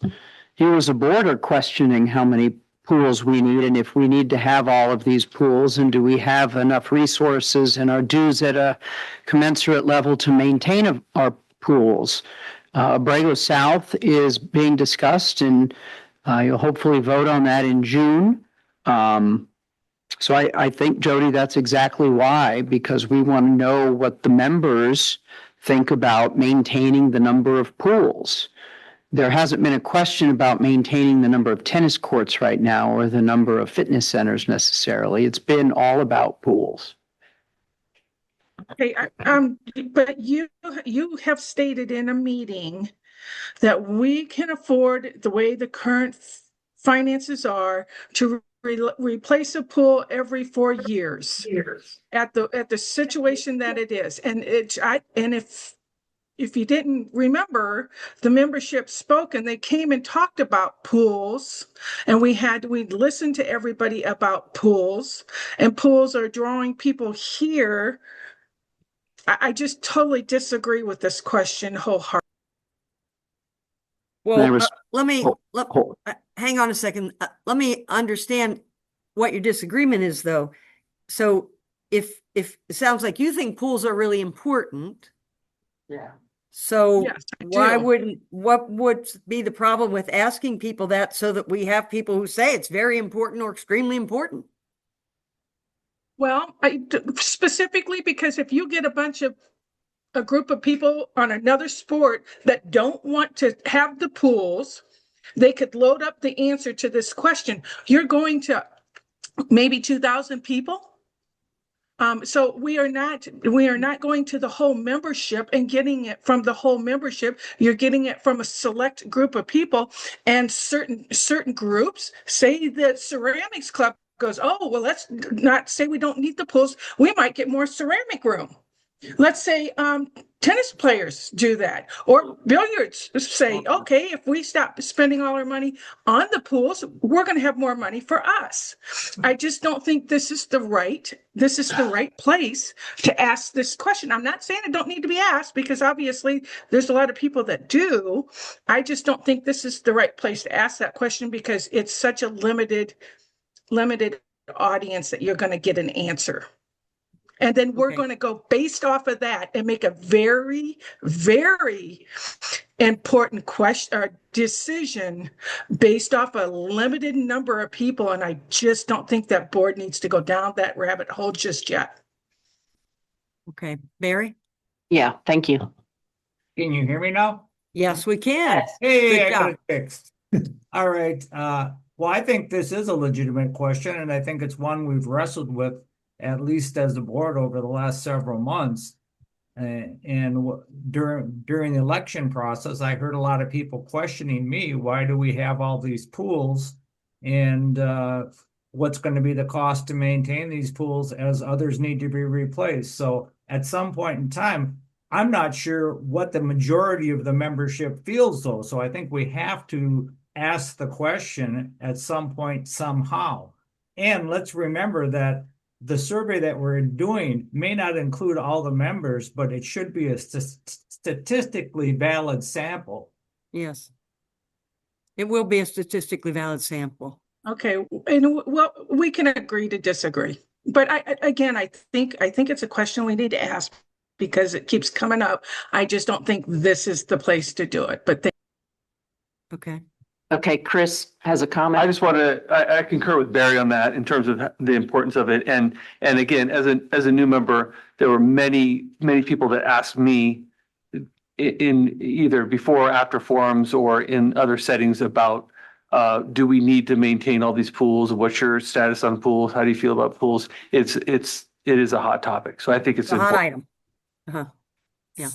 you as a board are questioning how many pools we need and if we need to have all of these pools, and do we have enough resources and our dues at a commensurate level to maintain our pools. Abrego South is being discussed, and you'll hopefully vote on that in June. So I think, Jody, that's exactly why, because we want to know what the members think about maintaining the number of pools. There hasn't been a question about maintaining the number of tennis courts right now or the number of fitness centers necessarily. It's been all about pools. Okay, but you have stated in a meeting that we can afford, the way the current finances are, to replace a pool every 4 years at the situation that it is. And if you didn't remember, the membership spoke and they came and talked about pools, and we listened to everybody about pools, and pools are drawing people here. I just totally disagree with this question wholeheartedly. Well, hang on a second. Let me understand what your disagreement is, though. So if it sounds like you think pools are really important. Yeah. So Yes, what would be the problem with asking people that, so that we have people who say it's very important or extremely important? Well, specifically because if you get a group of people on another sport that don't want to have the pools, they could load up the answer to this question. You're going to maybe 2,000 people. So we are not going to the whole membership and getting it from the whole membership. You're getting it from a select group of people, and certain groups. Say the ceramics club goes, oh, well, let's not say we don't need the pools. We might get more ceramic room. Let's say tennis players do that, or billiards say, okay, if we stop spending all our money on the pools, we're going to have more money for us. I just don't think this is the right place to ask this question. I'm not saying it don't need to be asked, because obviously there's a lot of people that do. I just don't think this is the right place to ask that question, because it's such a limited audience that you're going to get an answer. And then we're going to go based off of that and make a very, very important question or decision based off a limited number of people. And I just don't think that board needs to go down that rabbit hole just yet. Okay, Barry? Yeah, thank you. Can you hear me now? Yes, we can. Hey, Good I got job. it fixed. All right. Well, I think this is a legitimate question, and I think it's one we've wrestled with, at least as a board, over the last several months. And during the election process, I heard a lot of people questioning me, why do we have all these pools? And what's going to be the cost to maintain these pools, as others need to be replaced? So at some point in time, I'm not sure what the majority of the membership feels, though. So I think we have to ask the question at some point somehow. And let's remember that the survey that we're doing may not include all the members, but it should be a statistically valid sample. Yes. It will be a statistically valid sample. Okay, and well, we can agree to disagree. But again, I think it's a question we need to ask because it keeps coming up. I just don't think this is the place to do it, but Okay. Okay, Chris has a I comment. just want to, I concur with Barry on that in terms of the importance of it. And again, as a new member, there were many people that asked me in either before or after forums or in other settings about, do we need to maintain all these pools? What's your status on pools? How do you feel about pools? It is a hot topic. So I think it's It's a hot important. item. Uh-huh. Yeah.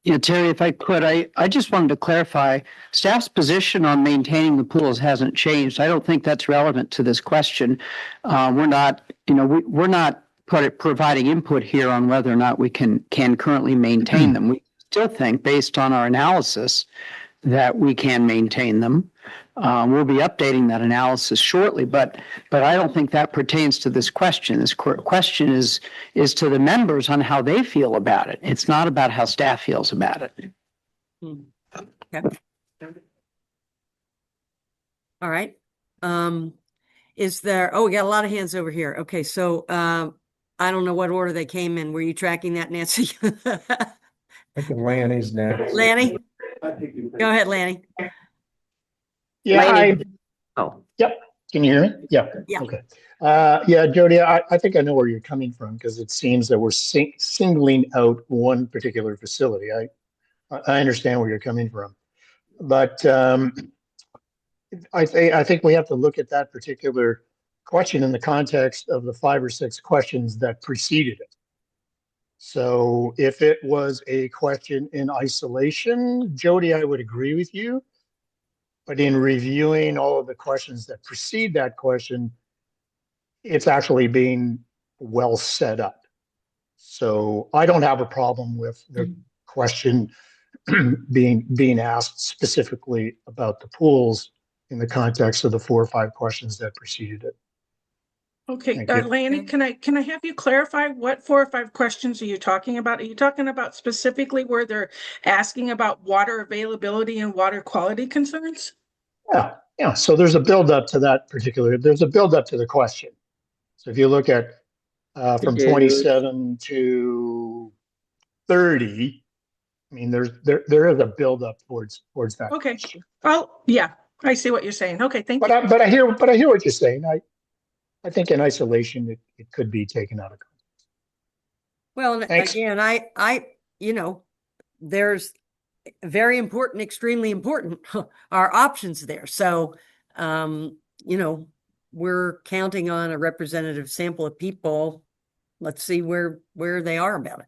Yeah, Terry, if I could, I just wanted to clarify, staff's position on maintaining the pools hasn't changed. I don't think that's relevant to this question. We're not, we're not providing input here on whether or not we can currently maintain them. We still think, based on our analysis, that we can maintain them. We'll be updating that analysis shortly, but I don't think that pertains to this question. This question is to the members on how they feel about it. It's not about how staff feels about it. Okay. All right. Is there, oh, we got a lot of hands over here. Okay, so I don't know what order they came in. Were you tracking that, Nancy? I think Lanny's next. Lanny? Go ahead, Lanny. Yeah, Laney. Oh, yep. Can you hear me? Yeah. Yeah. Okay. Yeah, Jody, I think I know where you're coming from because it seems that we're singling out one particular facility. I understand where you're coming from, but I think we have to look at that particular question in the context of the 5 or 6 questions that preceded it. So if it was a question in isolation, Jody, I would agree with you. But in reviewing all of the questions that precede that question, it's actually being well set up. So I don't have a problem with the question being asked specifically about the pools in the context of the 4 or 5 questions that preceded it. okay, Thank you. Lanny, can I have you clarify what 4 or 5 questions are you talking about? Are you talking about specifically where they're asking about water availability and water quality concerns? Yeah. So there's a buildup to that there's a buildup to the question. So if you look at from 27 to 30, I mean, there is a buildup towards that Okay. question. Oh, yeah, I see what you're saying. Okay, thank you. But I hear what you're saying. I think in isolation it could be taken out of context. Well, Thanks. again, there's very important, extremely important are options there. So, we're counting on a representative sample of people. Let's see where they are about it.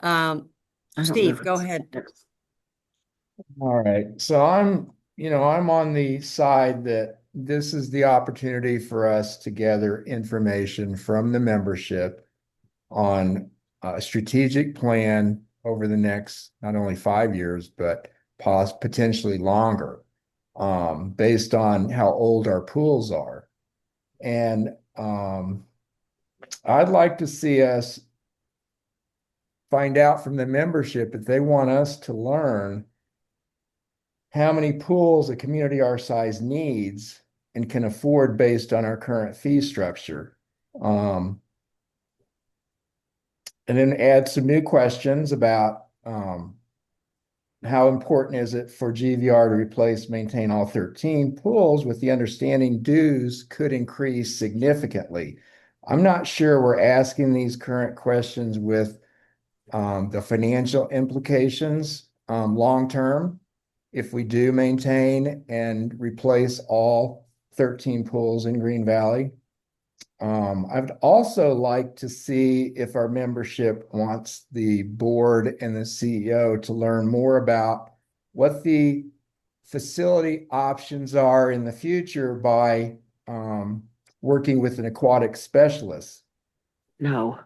I don't know Steve, if go it's- ahead. All right, so I'm on the side that this is the opportunity for us to gather information from the membership on a strategic plan over the next, not only 5 years, but potentially longer, based on how old our pools are. And I'd like to see us find out from the membership if they want us to learn how many pools a community our size needs and can afford based on our current fee structure. And then add some new questions about how important is it for GVR to replace, maintain all 13 pools, with the understanding dues could increase significantly. I'm not sure we're asking these current questions with the financial implications long-term if we do maintain and replace all 13 pools in Green Valley. I'd also like to see if our membership wants the board and the CEO to learn more about what the facility options are in the future by working with an aquatic specialist. No.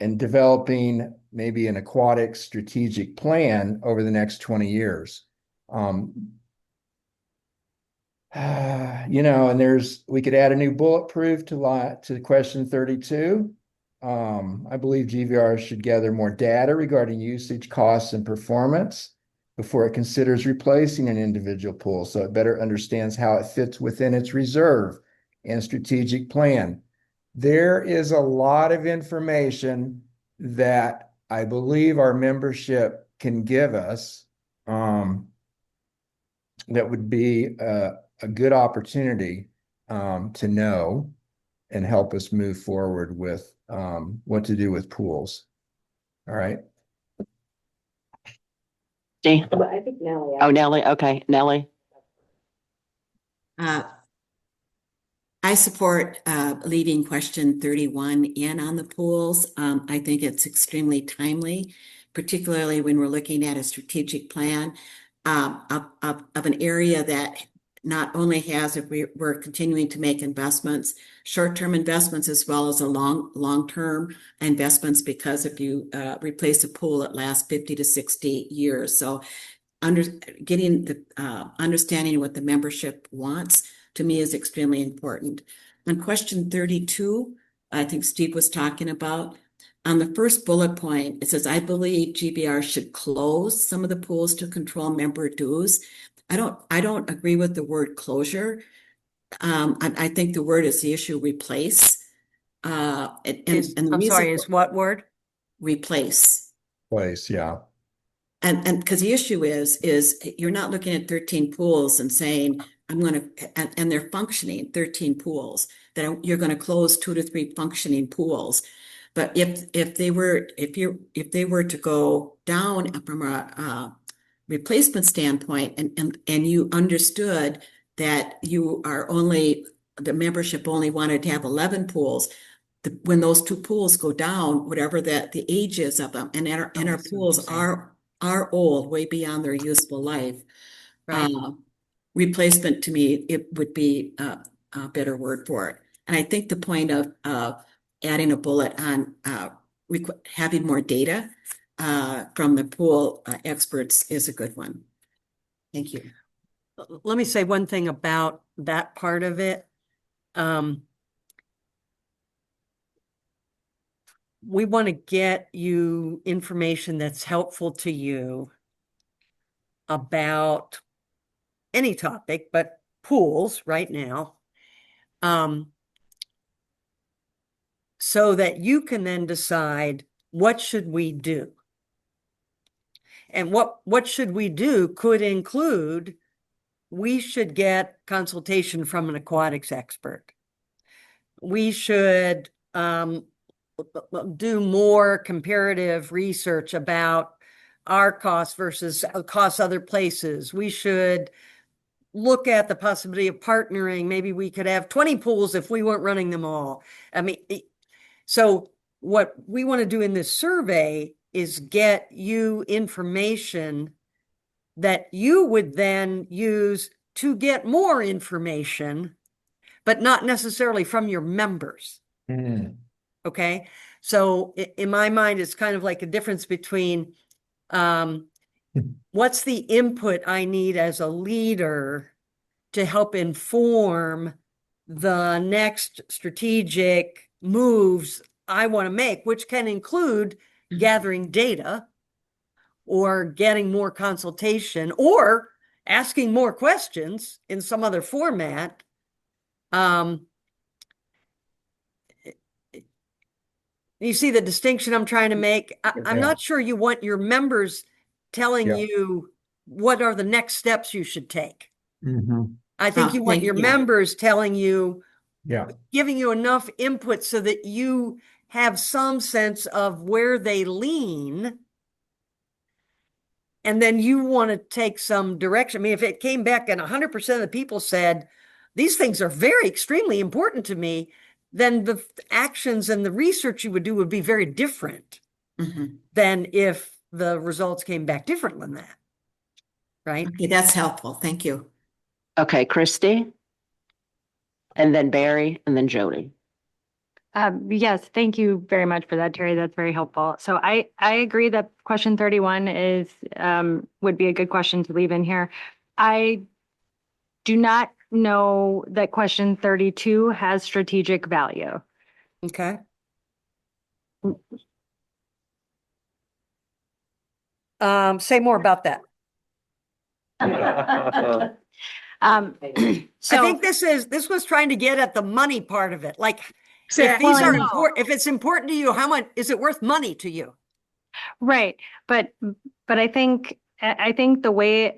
And developing maybe an aquatic strategic plan over the next 20 years. and we could add a new bulletproof to question 32. I believe GVR should gather more data regarding usage, costs, and performance before it considers replacing an individual pool, so it better understands how it fits within its reserve and strategic plan. There is a lot of information that I believe our membership can give us, that would be a good opportunity to know and help us move forward with what to do with pools. All right. I think Nellie. Oh, Nellie. Okay, Nellie. I support leaving question 31 in on the pools. I think it's extremely timely, particularly when we're looking at a strategic plan of an area that not only has, if we're continuing to make investments, short-term investments as well as a long-term investments, because if you replace a pool, it lasts 50 to 60 years. So getting the understanding what the membership wants, to me, is extremely important. On question 32, I think Steve was talking about, on the first bullet point, it says, I believe GVR should close some of the pools to control member dues. I don't agree with the word closure. I think the word is the issue, replace. And the I'm sorry, reason is what word? replace. Place, yeah. And because the issue is you're not looking at 13 pools and saying, and they're functioning, 13 pools, that you're going to close 2 to 3 functioning pools. But if they were to go down from a replacement standpoint, and you understood that the membership only wanted to have 11 pools, when those 2 pools go down, whatever the age is of them, and our pools are old, way beyond their useful life. Right. Replacement, to me, it would be a better word for it. And I think the point of adding a bullet on having more data from the pool experts is a good one. Thank you. Let me say one thing about that part of it. We want to get you information that's helpful to you about any topic, but pools right now. So that you can then decide, what should we do? And what should we do could include, we should get consultation from an aquatics expert. We should do more comparative research about our costs versus costs other places. We should look at the possibility of partnering. Maybe we could have 20 pools if we weren't running them all. I mean, so what we want to do in this survey is get you information that you would then use to get more information, but not necessarily from your members. Okay. So in my mind, it's kind of like a difference between what's the input I need as a leader to help inform the next strategic moves I want to make, which can include gathering data or getting more consultation or asking more questions in some other format. You see the distinction I'm trying to make? I'm not sure you want your members telling you what are the next steps you should take. I think you want your members telling you, giving you enough input so that you have some sense of where they lean. And then you want to take some direction. I mean, if it came back and 100% of the people said, these things are very extremely important to me, then the actions and the research you would do would be very different than if the results came back different than that. Right? Okay, that's helpful. Thank you. Okay, Christy. And then Barry, and then Jody. Yes, thank you very much for that, Terry. That's very helpful. So I agree that question 31 would be a good question to leave in here. I do not know that question 32 has strategic value. Okay. Say more about that. So I think this was trying to get at the money part of it. Like, if Exactly. these are Well, important, if it's important to you, how much is it worth money to you? right, but I think the way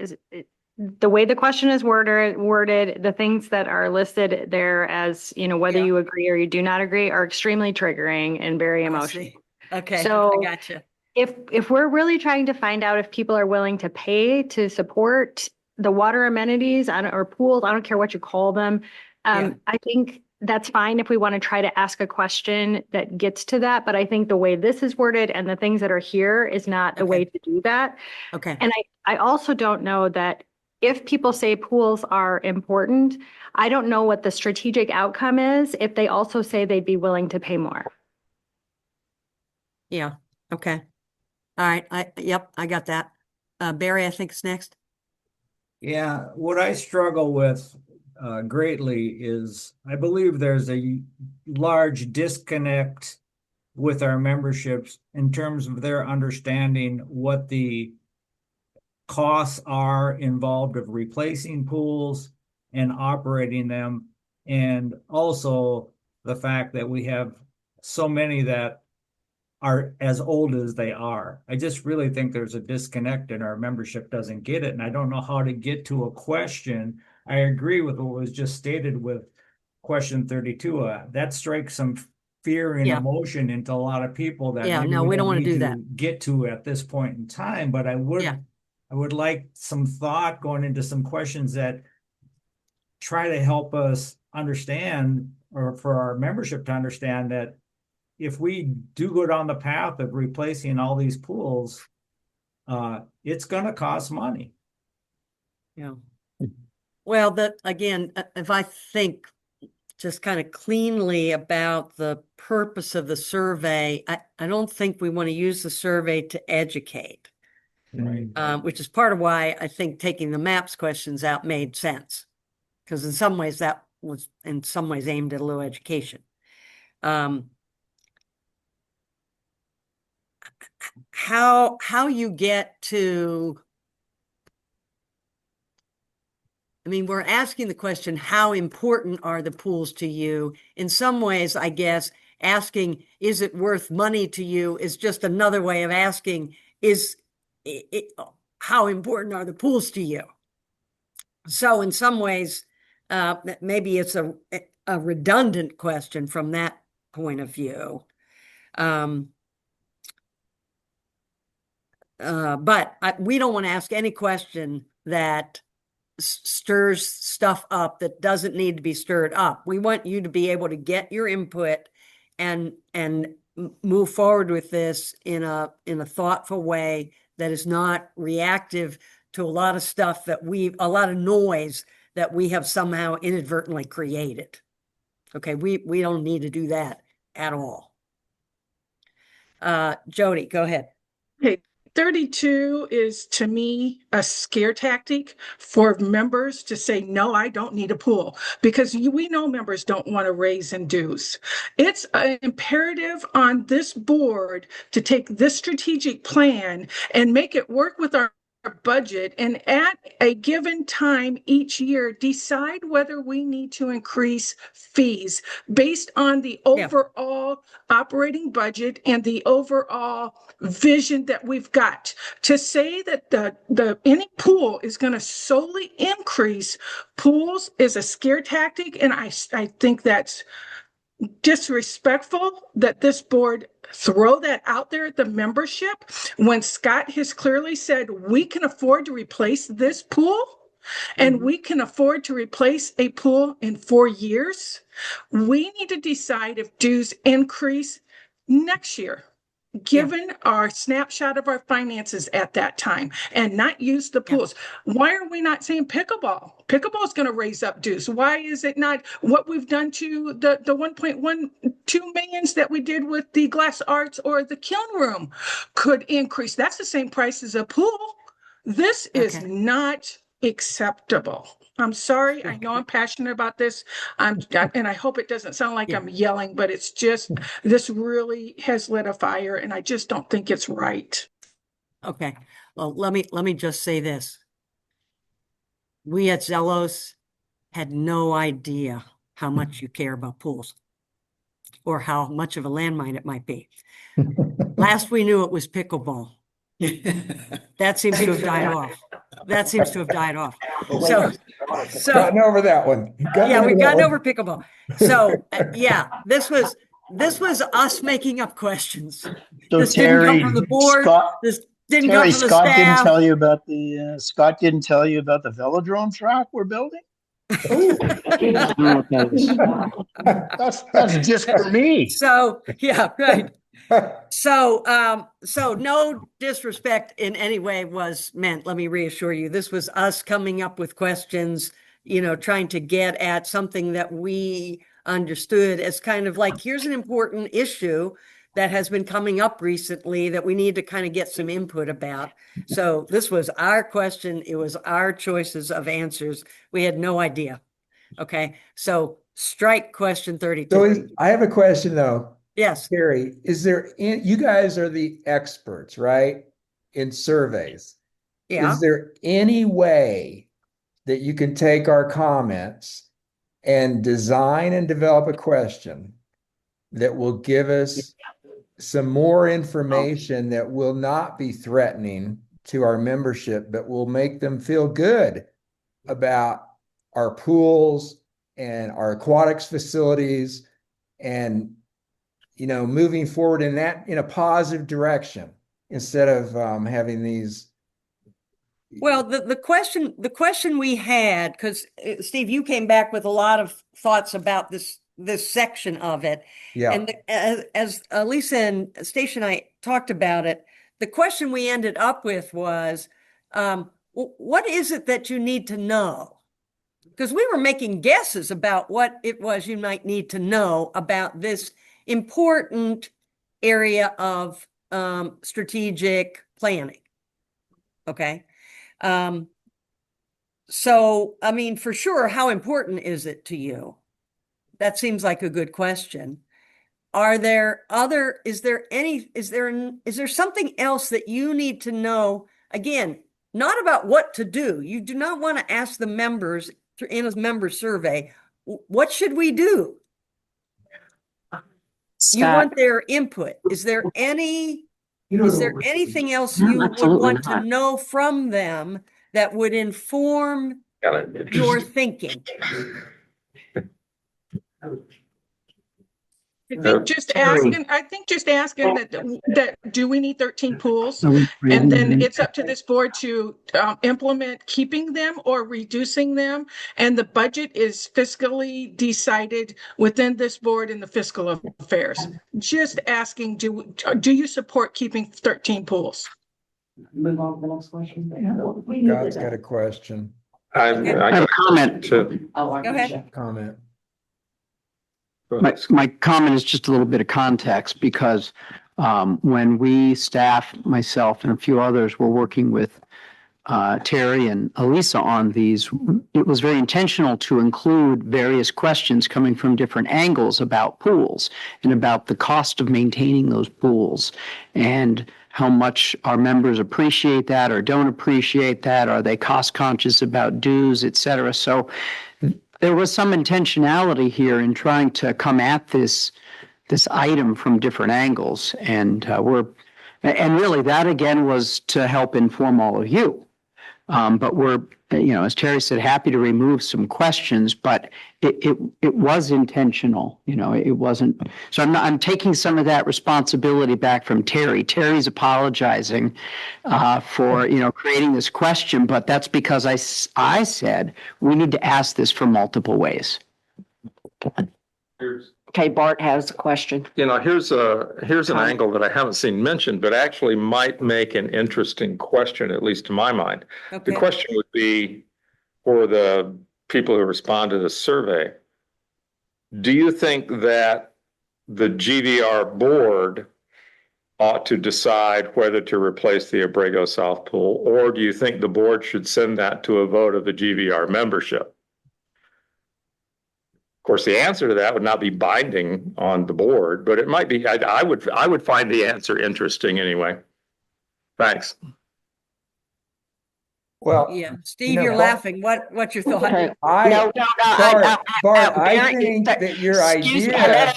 the question is worded, the things that are listed there as, whether Yeah. you agree or you do not agree are extremely triggering and very I emotional. see. Okay, So I gotcha. if we're really trying to find out if people are willing to pay to support the water amenities or pools, I don't care what you call them. Yeah. I think that's fine if we want to try to ask a question that gets to that. But I think the way this is worded and the things that are here is not the way to do that. Okay. And I also don't know that if people say pools are important, I don't know what the strategic outcome is if they also say they'd be willing to pay more. Yeah. Okay. All right. Yep, I got that. Barry, I think is next. Yeah, what I struggle with greatly is I believe there's a large disconnect with our memberships in terms of their understanding what the costs are involved of replacing pools and operating them, and also the fact that we have so many that are as old as they are. I just really think there's a disconnect and our membership doesn't get it. And I don't know how to get to a question. I agree with what was just stated with question 32. That strikes some fear and Yeah. emotion into a lot of people that Yeah, maybe no, we don't wanna need do that. get to at this point in time. But I would like some thought going into some questions that try to help us understand, or for our membership to understand, that if we do go down the path of replacing all these pools, it's going to cost money. Yeah. Well, again, if I think just kind of cleanly about the purpose of the survey, I don't think we want to use the survey to educate, which is part of why I think taking the MAPS questions out made sense. Because in some ways that was in some ways aimed at a little education. How you get to, I mean, we're asking the question, how important are the pools to you? In some ways, I guess asking, is it worth money to you, is just another way of asking, how important are the pools to you? So in some ways, maybe it's a redundant question from that point of view. But we don't want to ask any question that stirs stuff up that doesn't need to be stirred up. We want you to be able to get your input and move forward with this in a thoughtful way that is not reactive to a lot of stuff that a lot of noise that we have somehow inadvertently created. Okay, we don't need to do that at all. Jody, go ahead. Okay, 32 is to me a scare tactic for members to say, no, I don't need a pool, because we know members don't want to raise in dues. It's an imperative on this board to take this strategic plan and make it work with our budget, and at a given time each year decide whether we need to increase fees based on the overall operating budget and the overall vision that we've got. To say that the any pool is going to solely increase pools is a scare tactic, and I think that's disrespectful that this board throw that out there at the membership when Scott has clearly said we can afford to replace this pool and we can afford to replace a pool in 4 years. We need to decide if dues increase next year, given our snapshot of our finances at that time, and not use the pools. Why are we not saying pickleball? Pickleball is going to raise up dues. Why is it not what we've done to the 1.12 millions that we did with the glass arts or the kiln room could increase? That's the same price as a pool. This is not acceptable. I'm sorry. I know I'm passionate about this. And I hope it doesn't sound like I'm yelling, but it's just, this really has lit a fire and I just don't think it's right. Okay, well, let me just say this. We at Zellos had no idea how much you care about pools or how much of a landmine it might be. Last we knew, it was pickleball. That seems to have died off. That seems to have died off. So Gotten over that one. yeah, we've that gotten one. over pickleball. So yeah, this was us making up questions. So This didn't come Terry, from the board. Scott, This didn't come Terry, from the Scott didn't staff. tell you about Scott didn't tell you about the velodrome track we're building? That's just for me. So yeah, right. So no disrespect in any way was meant. Let me reassure you, this was us coming up with questions, trying to get at something that we understood as kind of like, here's an important issue that has been coming up recently that we need to kind of get some input about. So this was our question. It was our choices of answers. We had no idea. Okay. So strike question 32. So I have a question though. Yes. Terry, you guys are the experts, right? In surveys. Yeah. Is there any way that you can take our comments and design and develop a question that will give us some more information that will not be threatening to our membership, but will make them feel good about our pools and our aquatics facilities and moving forward in a positive direction instead of having these. Well, the question we had, because Steve, you came back with a lot of thoughts about this section of it. Yeah. And as Lisa and Stacia and I talked about it, the question we ended up with was, what is it that you need to know? Because we were making guesses about what it was you might need to know about this important area of strategic planning. Okay. So, I mean, for sure, how important is it to you? That seems like a good question. Is there something else that you need to know? Again, not about what to do. You do not want to ask the members in a member survey, what should we do? You want their input. Is there anything else you would want to know from them that would inform your thinking? I think just asking that do we need 13 pools? And then it's up to this board to implement keeping them or reducing them. And the budget is fiscally decided within this board in the fiscal affairs. Just asking, do you support keeping 13 pools? Move on to the next question. God's got a question. I have a comment. To Go ahead. Comment. My comment is just a little bit of context because when we staff, myself and a few others were working with Terry and Elisa on these, it was very intentional to include various questions coming from different angles about pools and about the cost of maintaining those pools and how much our members appreciate that or don't appreciate that. Are they cost conscious about dues, et cetera? So there was some intentionality here in trying to come at this item from different angles. And really that again was to help inform all of you. But we're, as Terry said, happy to remove some questions, but it was intentional, it wasn't. So I'm taking some of that responsibility back from Terry. Terry's apologizing for, creating this question, but that's because I said we need to ask this for multiple ways. Okay, Bart has a question. here's an angle that I haven't seen mentioned, but actually might make an interesting question, at least to my mind. Okay. The question would be for the people who respond to the survey. Do you think that the GVR board ought to decide whether to replace the Abrego South Pool, or do you think the board should send that to a vote of the GVR membership? Of course, the answer to that would not be binding on the board, but it might be. I would find the answer interesting anyway. Thanks. Well, Yeah, you Steve, know, you're laughing. What's your thought? Okay. I, No, Bart, I Barry, think that your excuse me, idea.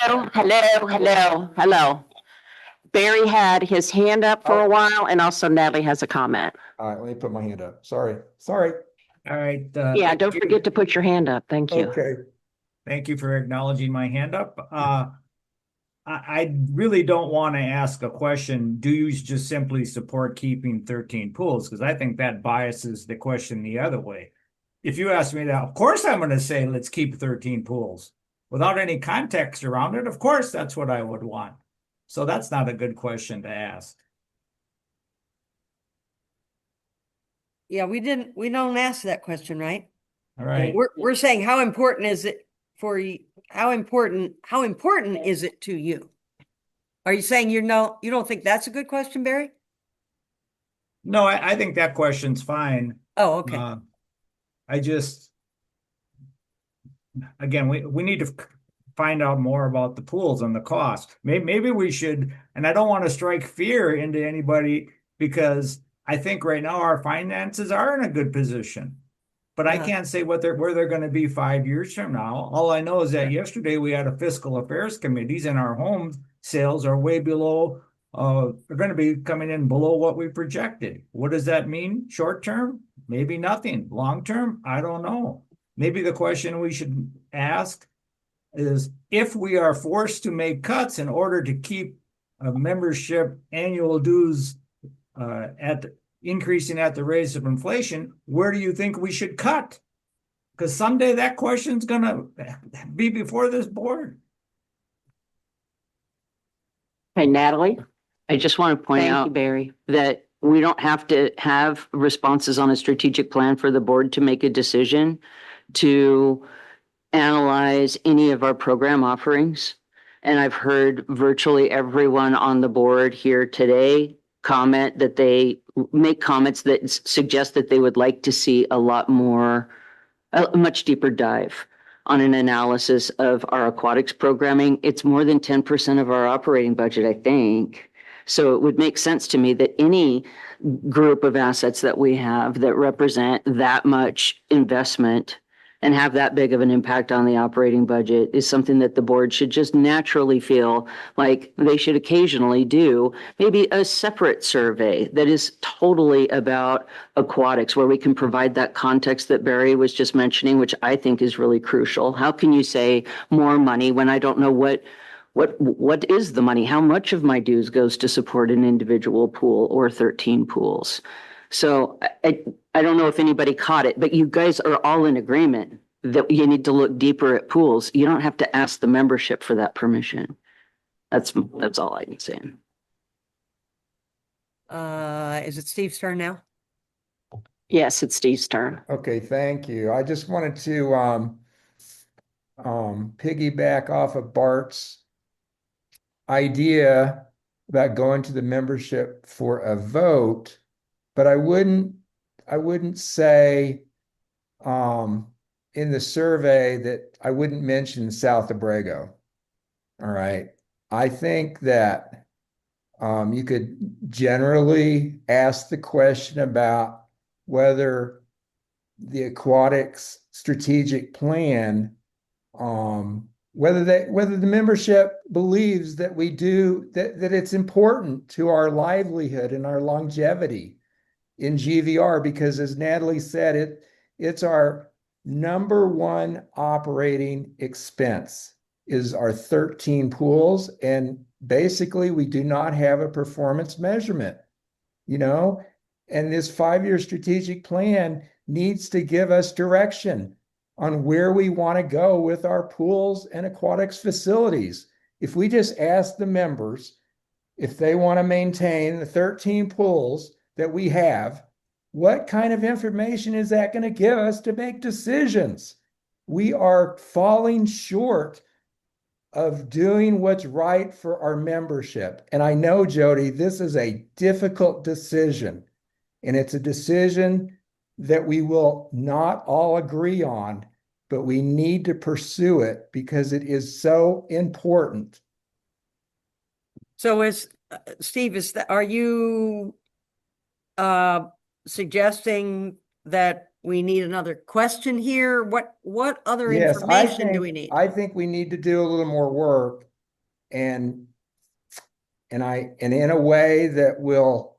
hello. Barry had his hand up for a while, and also Natalie has a comment. All right, let me put my hand up. Sorry. All right. Yeah, don't forget to put your hand up. Thank you. Okay. Thank you for acknowledging my hand up. I really don't want to ask a question. Do you just simply support keeping 13 pools? Because I think that biases the question the other way. If you ask me that, of course I'm going to say let's keep 13 pools. Without any context around it, of course that's what I would want. So that's not a good question to ask. Yeah, we don't ask that question, right? All right. We're saying how important is it for you? How important is it to you? Are you saying you don't think that's a good question, Barry? No, I think that question's fine. Oh, okay. Again, we need to find out more about the pools and the cost. Maybe we should, and I don't want to strike fear into anybody because I think right now our finances are in a good position. But I can't say where they're going to be 5 years from now. All I know is that yesterday we had a fiscal affairs committees and our home sales are way below, they're going to be coming in below what we projected. What does that mean? Short term? Maybe nothing. Long term? I don't know. Maybe the question we should ask is if we are forced to make cuts in order to keep a membership annual dues increasing at the rates of inflation, where do you think we should cut? Because someday that question's going to be before this board. Okay, Natalie? I just want to point Thank you, out Barry. that we don't have to have responses on a strategic plan for the board to make a decision to analyze any of our program offerings. And I've heard virtually everyone on the board here today comment that they make comments that suggest that they would like to see a much deeper dive on an analysis of our aquatics programming. It's more than 10% of our operating budget, I think. So it would make sense to me that any group of assets that we have that represent that much investment and have that big of an impact on the operating budget is something that the board should just naturally feel like they should occasionally do. Maybe a separate survey that is totally about aquatics, where we can provide that context that Barry was just mentioning, which I think is really crucial. How can you say more money when I don't know what is the money? How much of my dues goes to support an individual pool or 13 pools? So I don't know if anybody caught it, but you guys are all in agreement that you need to look deeper at pools. You don't have to ask the membership for that permission. That's all I can say. Is it Steve's turn now? Yes, it's Steve's turn. Okay, thank you. I just wanted to piggyback off of Bart's idea about going to the membership for a vote, but I wouldn't say in the survey that I wouldn't mention South Abrego. All right. I think that you could generally ask the question about whether the aquatics strategic plan, whether the membership believes that we do that it's important to our livelihood and our longevity in GVR, because as Natalie said, it's our number one operating expense is our 13 pools. And basically we do not have a performance measurement, and this 5-year strategic plan needs to give us direction on where we want to go with our pools and aquatics facilities. If we just ask the members if they want to maintain the 13 pools that we have, what kind of information is that going to give us to make decisions? We are falling short of doing what's right for our membership. And I know, Jody, this is a difficult decision, and it's a decision that we will not all agree on, but we need to pursue it because it is so important. So Steve, are you suggesting that we need another question here? What other Yes, information do we need? I think we need to do a little more work and in a way that will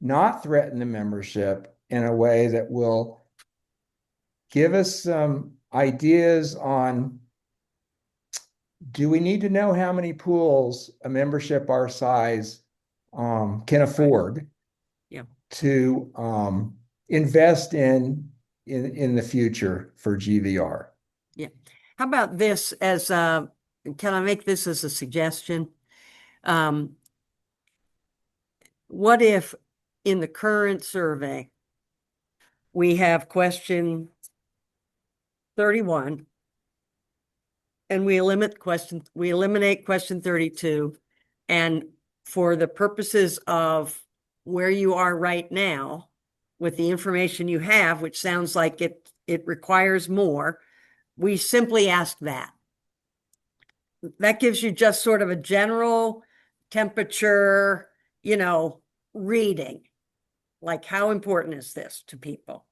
not threaten the membership, in a way that will give us some ideas on, do we need to know how many pools a membership our size can afford? Yeah. To invest in the future for GVR. Yeah. How about this as can I make this as a suggestion? What if in the current survey we have question 31 and we eliminate question 32, and for the purposes of where you are right now with the information you have, which sounds like it requires more, we simply ask that. That gives you just sort of a general temperature, reading, like how important is this to people?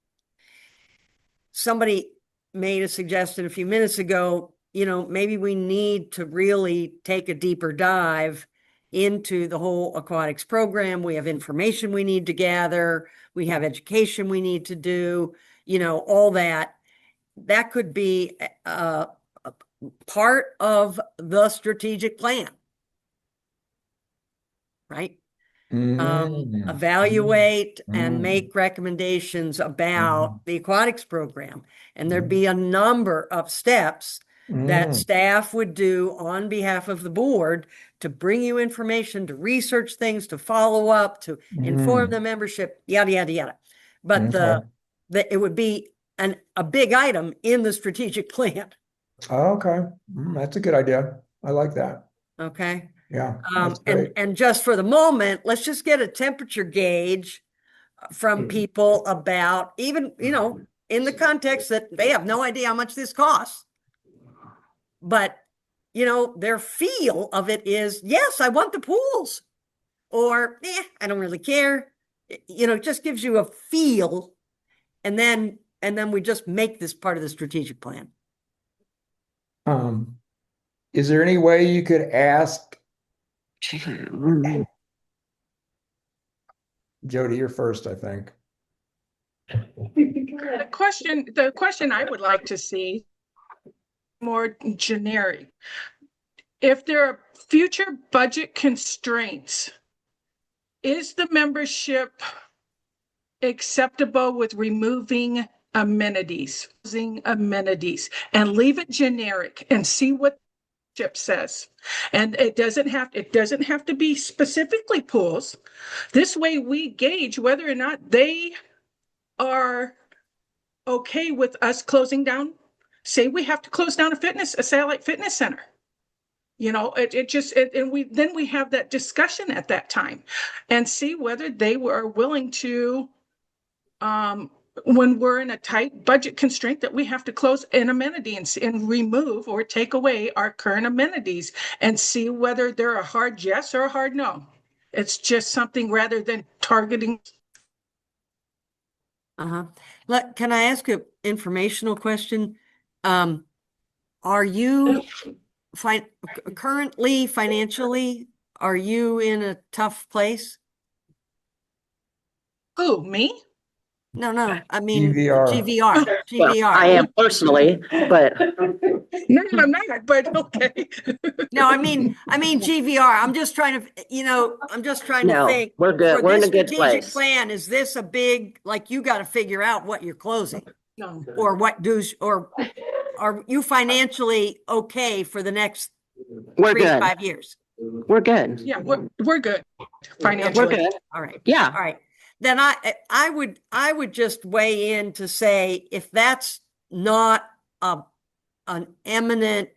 Somebody made a suggestion a few minutes ago, maybe we need to really take a deeper dive into the whole aquatics program. We have information we need to gather. We have education we need to do, all that. That could be a part of the strategic plan, right? Evaluate and make recommendations about the aquatics program. And there'd be a number of steps that staff would do on behalf of the board to bring you information, to research things, to follow up, to inform the membership, yada, yada, yada. But it would be a big item in the strategic plan. Okay. That's a good idea. I like that. Okay. Yeah. That's great. And just for the moment, let's just get a temperature gauge from people about, even, in the context that they have no idea how much this costs. But, their feel of it is, yes, I want the pools, or I don't really care. It just gives you a feel. And then we just make this part of the strategic plan. Is there any way you could ask Jody, you're first, I think. The question I would like to see more generic. If there are future budget constraints, is the membership acceptable with removing amenities, and leave it generic and see what the membership says? And it doesn't have to be specifically pools. This way we gauge whether or not they are okay with us closing down. Say we have to close down a satellite fitness center. And we have that discussion at that time and see whether they were willing to, when we're in a tight budget constraint that we have to close an amenity and remove or take away our current amenities, and see whether they're a hard yes or a hard no. It's just something rather than targeting. Can I ask an informational question? Are you currently financially, are you in a tough place? Who, me? No, I mean GVR. GVR. I am personally, but No, I'm not, but okay. No, I mean GVR. I'm just trying to, No, think. we're good. For We're in this a good strategic place. plan, is this a big, like, you got to figure out what you're closing, No. or or are you financially okay for the next we're 3 to good. 5 years? We're good. Yeah, we're good financially. We're good. All right. Yeah. All right. Then I would just weigh in to say, if that's not an eminent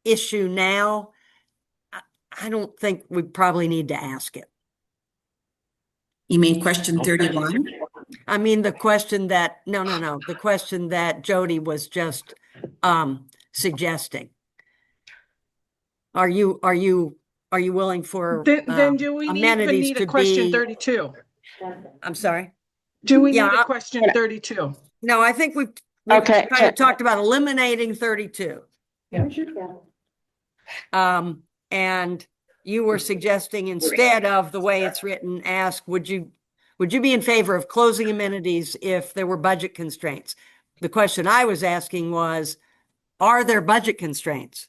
issue now, I don't think we probably need to ask it. You mean question 31? I mean, the question that, no, the question that Jody was just suggesting. Are you willing for Then do we even amenities need a to question be, 32? I'm sorry? Do we Yeah, need a question 32? No, I think we've Okay. kind of talked about eliminating 32. And you were suggesting instead of the way it's written, ask, would you be in favor of closing amenities if there were budget constraints? The question I was asking was, are there budget constraints?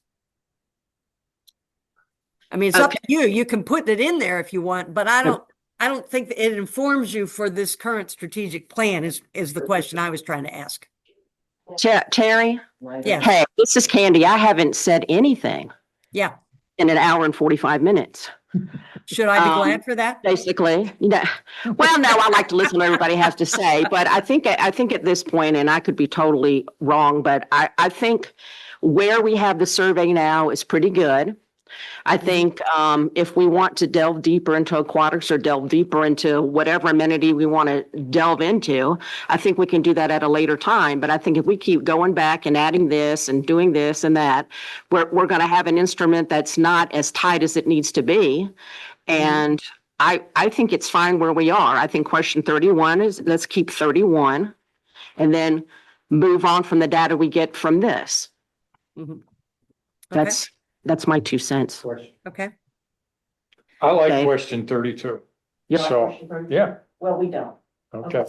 I mean, it's up to you. You can put it in there if you want, but I don't think that it informs you for this current strategic plan is the question I was trying to ask. Terry? Yes. Hey, this is Candy. I haven't said anything Yeah. in an hour and 45 minutes. Should I be glad for that? Basically, well, no, I like to listen to what everybody has to say, but I think at this point, and I could be totally wrong, but I think where we have the survey now is pretty good. I think if we want to delve deeper into aquatics or delve deeper into whatever amenity we want to delve into, I think we can do that at a later time. But I think if we keep going back and adding this and doing this and that, we're going to have an instrument that's not as tight as it needs to be. And I think it's fine where we are. I think question 31 is, let's keep 31 and then move on from the data we get from this. Mhm. That's my 2 cents. Okay. I like Okay. question 32. You like So, question 32? yeah, Well, we don't. okay.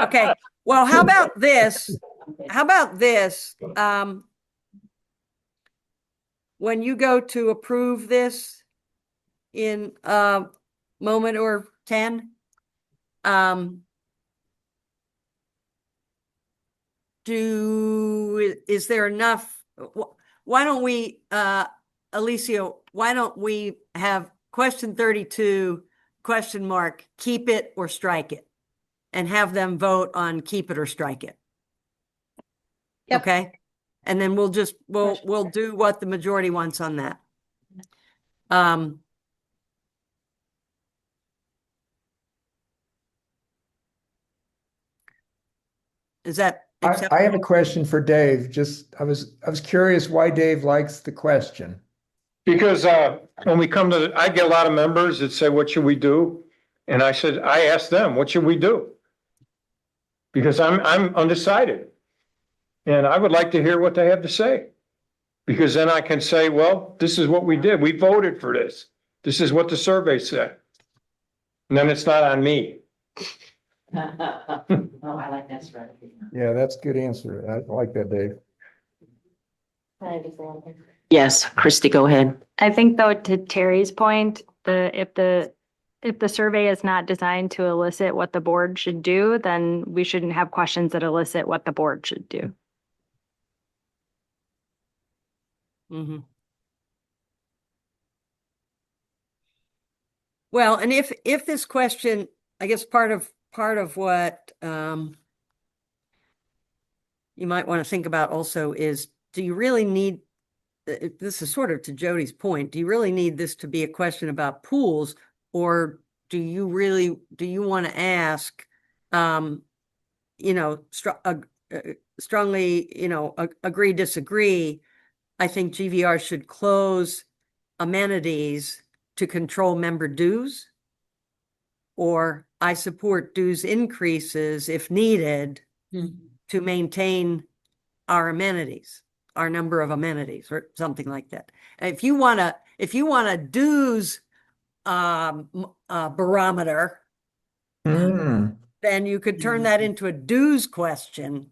Okay. Well, how about this? How about this? When you go to approve this in a moment or 10, is there enough? Why don't we, Alicia, why don't we have question 32, question mark, keep it or strike it? And have them vote on keep it or strike it. Yep. Okay? And then we'll do what the majority wants on that. Is that I acceptable? have a question for Dave. I was curious why Dave likes the question. Because when we come to, I get a lot of members that say, what should we do? And I said, I asked them, what should we do? Because I'm undecided. And I would like to hear what they have to say. Because then I can say, well, this is what we did. We voted for this. This is what the survey said. And then it's not on me. Oh, I like that strategy. Yeah, that's a good answer. I like that, Dave. Yes, Christy, go ahead. I think though, to Terry's point, if the survey is not designed to elicit what the board should do, then we shouldn't have questions that elicit what the board should do. Mm-hmm. Well, and if this question, I guess part of what you might want to think about also is, do you really need, this is sort of to Jody's point, do you really need this to be a question about pools, or do you want to ask, strongly, agree, disagree? I think GVR should close amenities to control member dues, or I support dues increases if needed to maintain our amenities, our number of amenities, or something like that. And if you want a dues barometer, then you could turn that into a dues question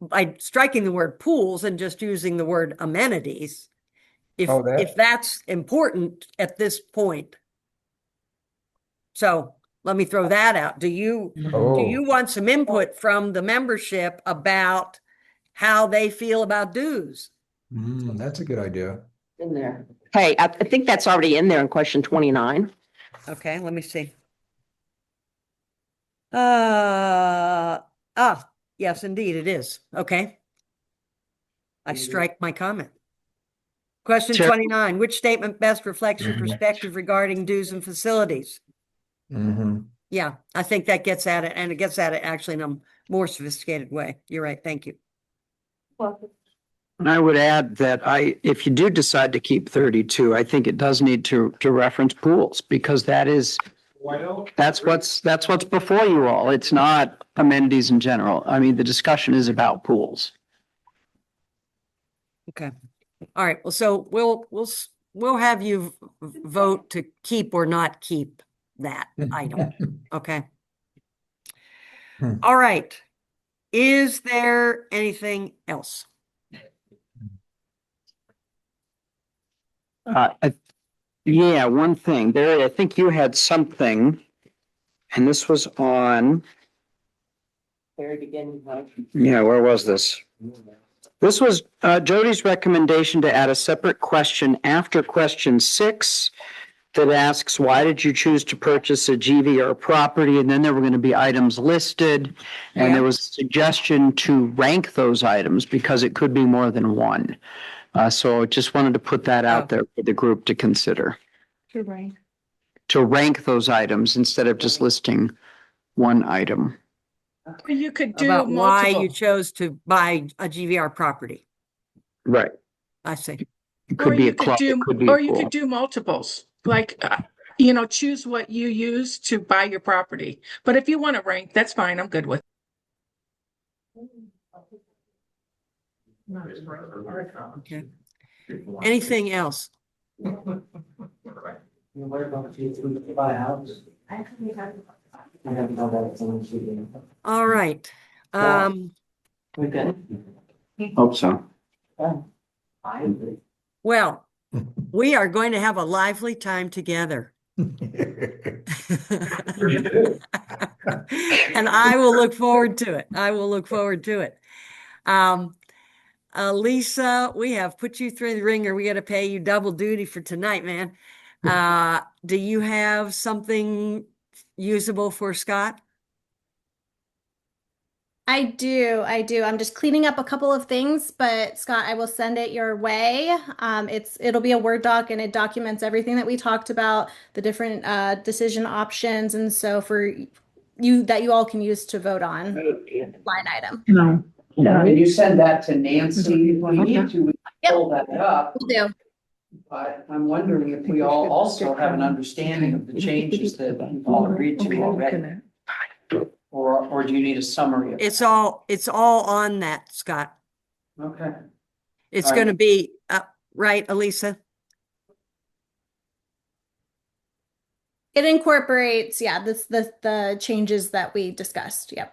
by striking the word pools and just using the word amenities. If that's important at this point. So let me throw that out. Do you want some input from the membership about how they feel about dues? That's a good idea. In there. Hey, I think that's already in there in question 29. Okay, let me see. Yes, indeed it is. Okay. I strike my comment. Question Chair- 29, which statement best reflects your perspective regarding dues and facilities? Mm-hmm. Yeah, I think that gets at it, and it gets at it actually in a more sophisticated way. You're right. Thank you. And I would add that if you do decide to keep 32, I think it does need to reference pools because that's what's before you all. It's not amenities in general. I mean, the discussion is about pools. Okay. All right. Well, so we'll have you vote to keep or not keep that item. Okay. All right. Is there anything else? Yeah, one thing there, I think you had something, and this was on, Very beginning. yeah, where was this? This was Jody's recommendation to add a separate question after question 6 that asks, why did you choose to purchase a GVR property? And then there were going to be items listed, and Yeah. there was a suggestion to rank those items because it could be more than one. So just wanted to put that out there for the group to consider. To rank those items instead of just listing one item. You could do About why you multiple. chose to buy a GVR property. Right. I see. It could be a club, it could be a Or you pool. could do multiples, like, choose what you use to buy your property. But if you want to rank, that's fine. I'm good with. Okay. Anything else? All right. Hope so. Well, we are going to have a lively time together. And I will look forward to it. I will look forward to it. Lisa, we have put you through the ringer. We got to pay you double duty for tonight, man. Do you have something usable for Scott? I do. I'm just cleaning up a couple of things, but Scott, I will send it your way. It'll be a Word doc and it documents everything that we talked about, the different decision options, and so for you that you all can use to vote on line item. No. Can you send that to Nancy when you need to Yep. pull that up? Will do. But I'm wondering if we all also have an understanding of the changes that we've all agreed to already. Or do you need a summary of it? It's all on that, Scott. Okay. It's All right. going to be right, Elisa? It incorporates, the changes that we discussed. Yep.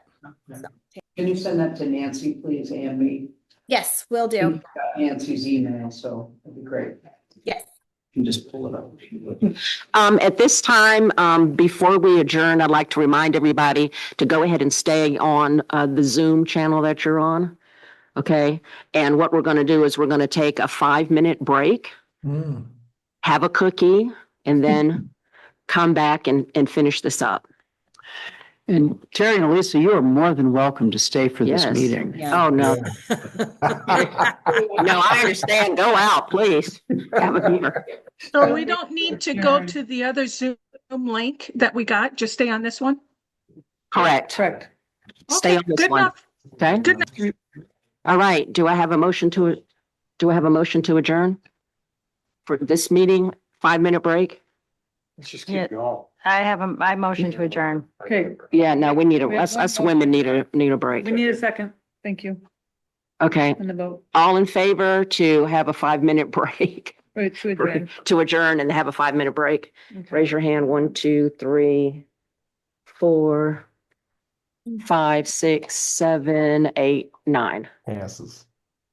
Can you send that to Nancy, please, and me? Yes, will do. We've got Nancy's email, so that'd be great. Yes. You can just pull it up. At this time, before we adjourn, I'd like to remind everybody to go ahead and stay on the Zoom channel that you're on. Okay. And what we're going to do is we're going to take a 5-minute break, have a cookie, and then come back and finish this up. And Terry and Elisa, you are more than welcome to stay for this Yes. meeting. Yeah. Oh, no. No, I understand. Go out, please. Have a beer. So we don't need to go to the other Zoom link that we got. Just stay on this one. Correct. Correct. Stay on Okay, this good one. enough. Okay. Good enough. All right. Do I have a motion to adjourn for this meeting? 5-minute break? Let's just Yeah. keep going. I motion to adjourn. Okay, Yeah, no, we need We have one us women need a break. we need a second. Thank you. Okay. On the vote. All in favor to have a 5-minute break? Wait, to adjourn. To adjourn and have a 5-minute break? Okay. Raise your hand. 1, 2, 3, 4, 5, 6, 7, 8, 9. Passes.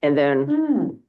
And then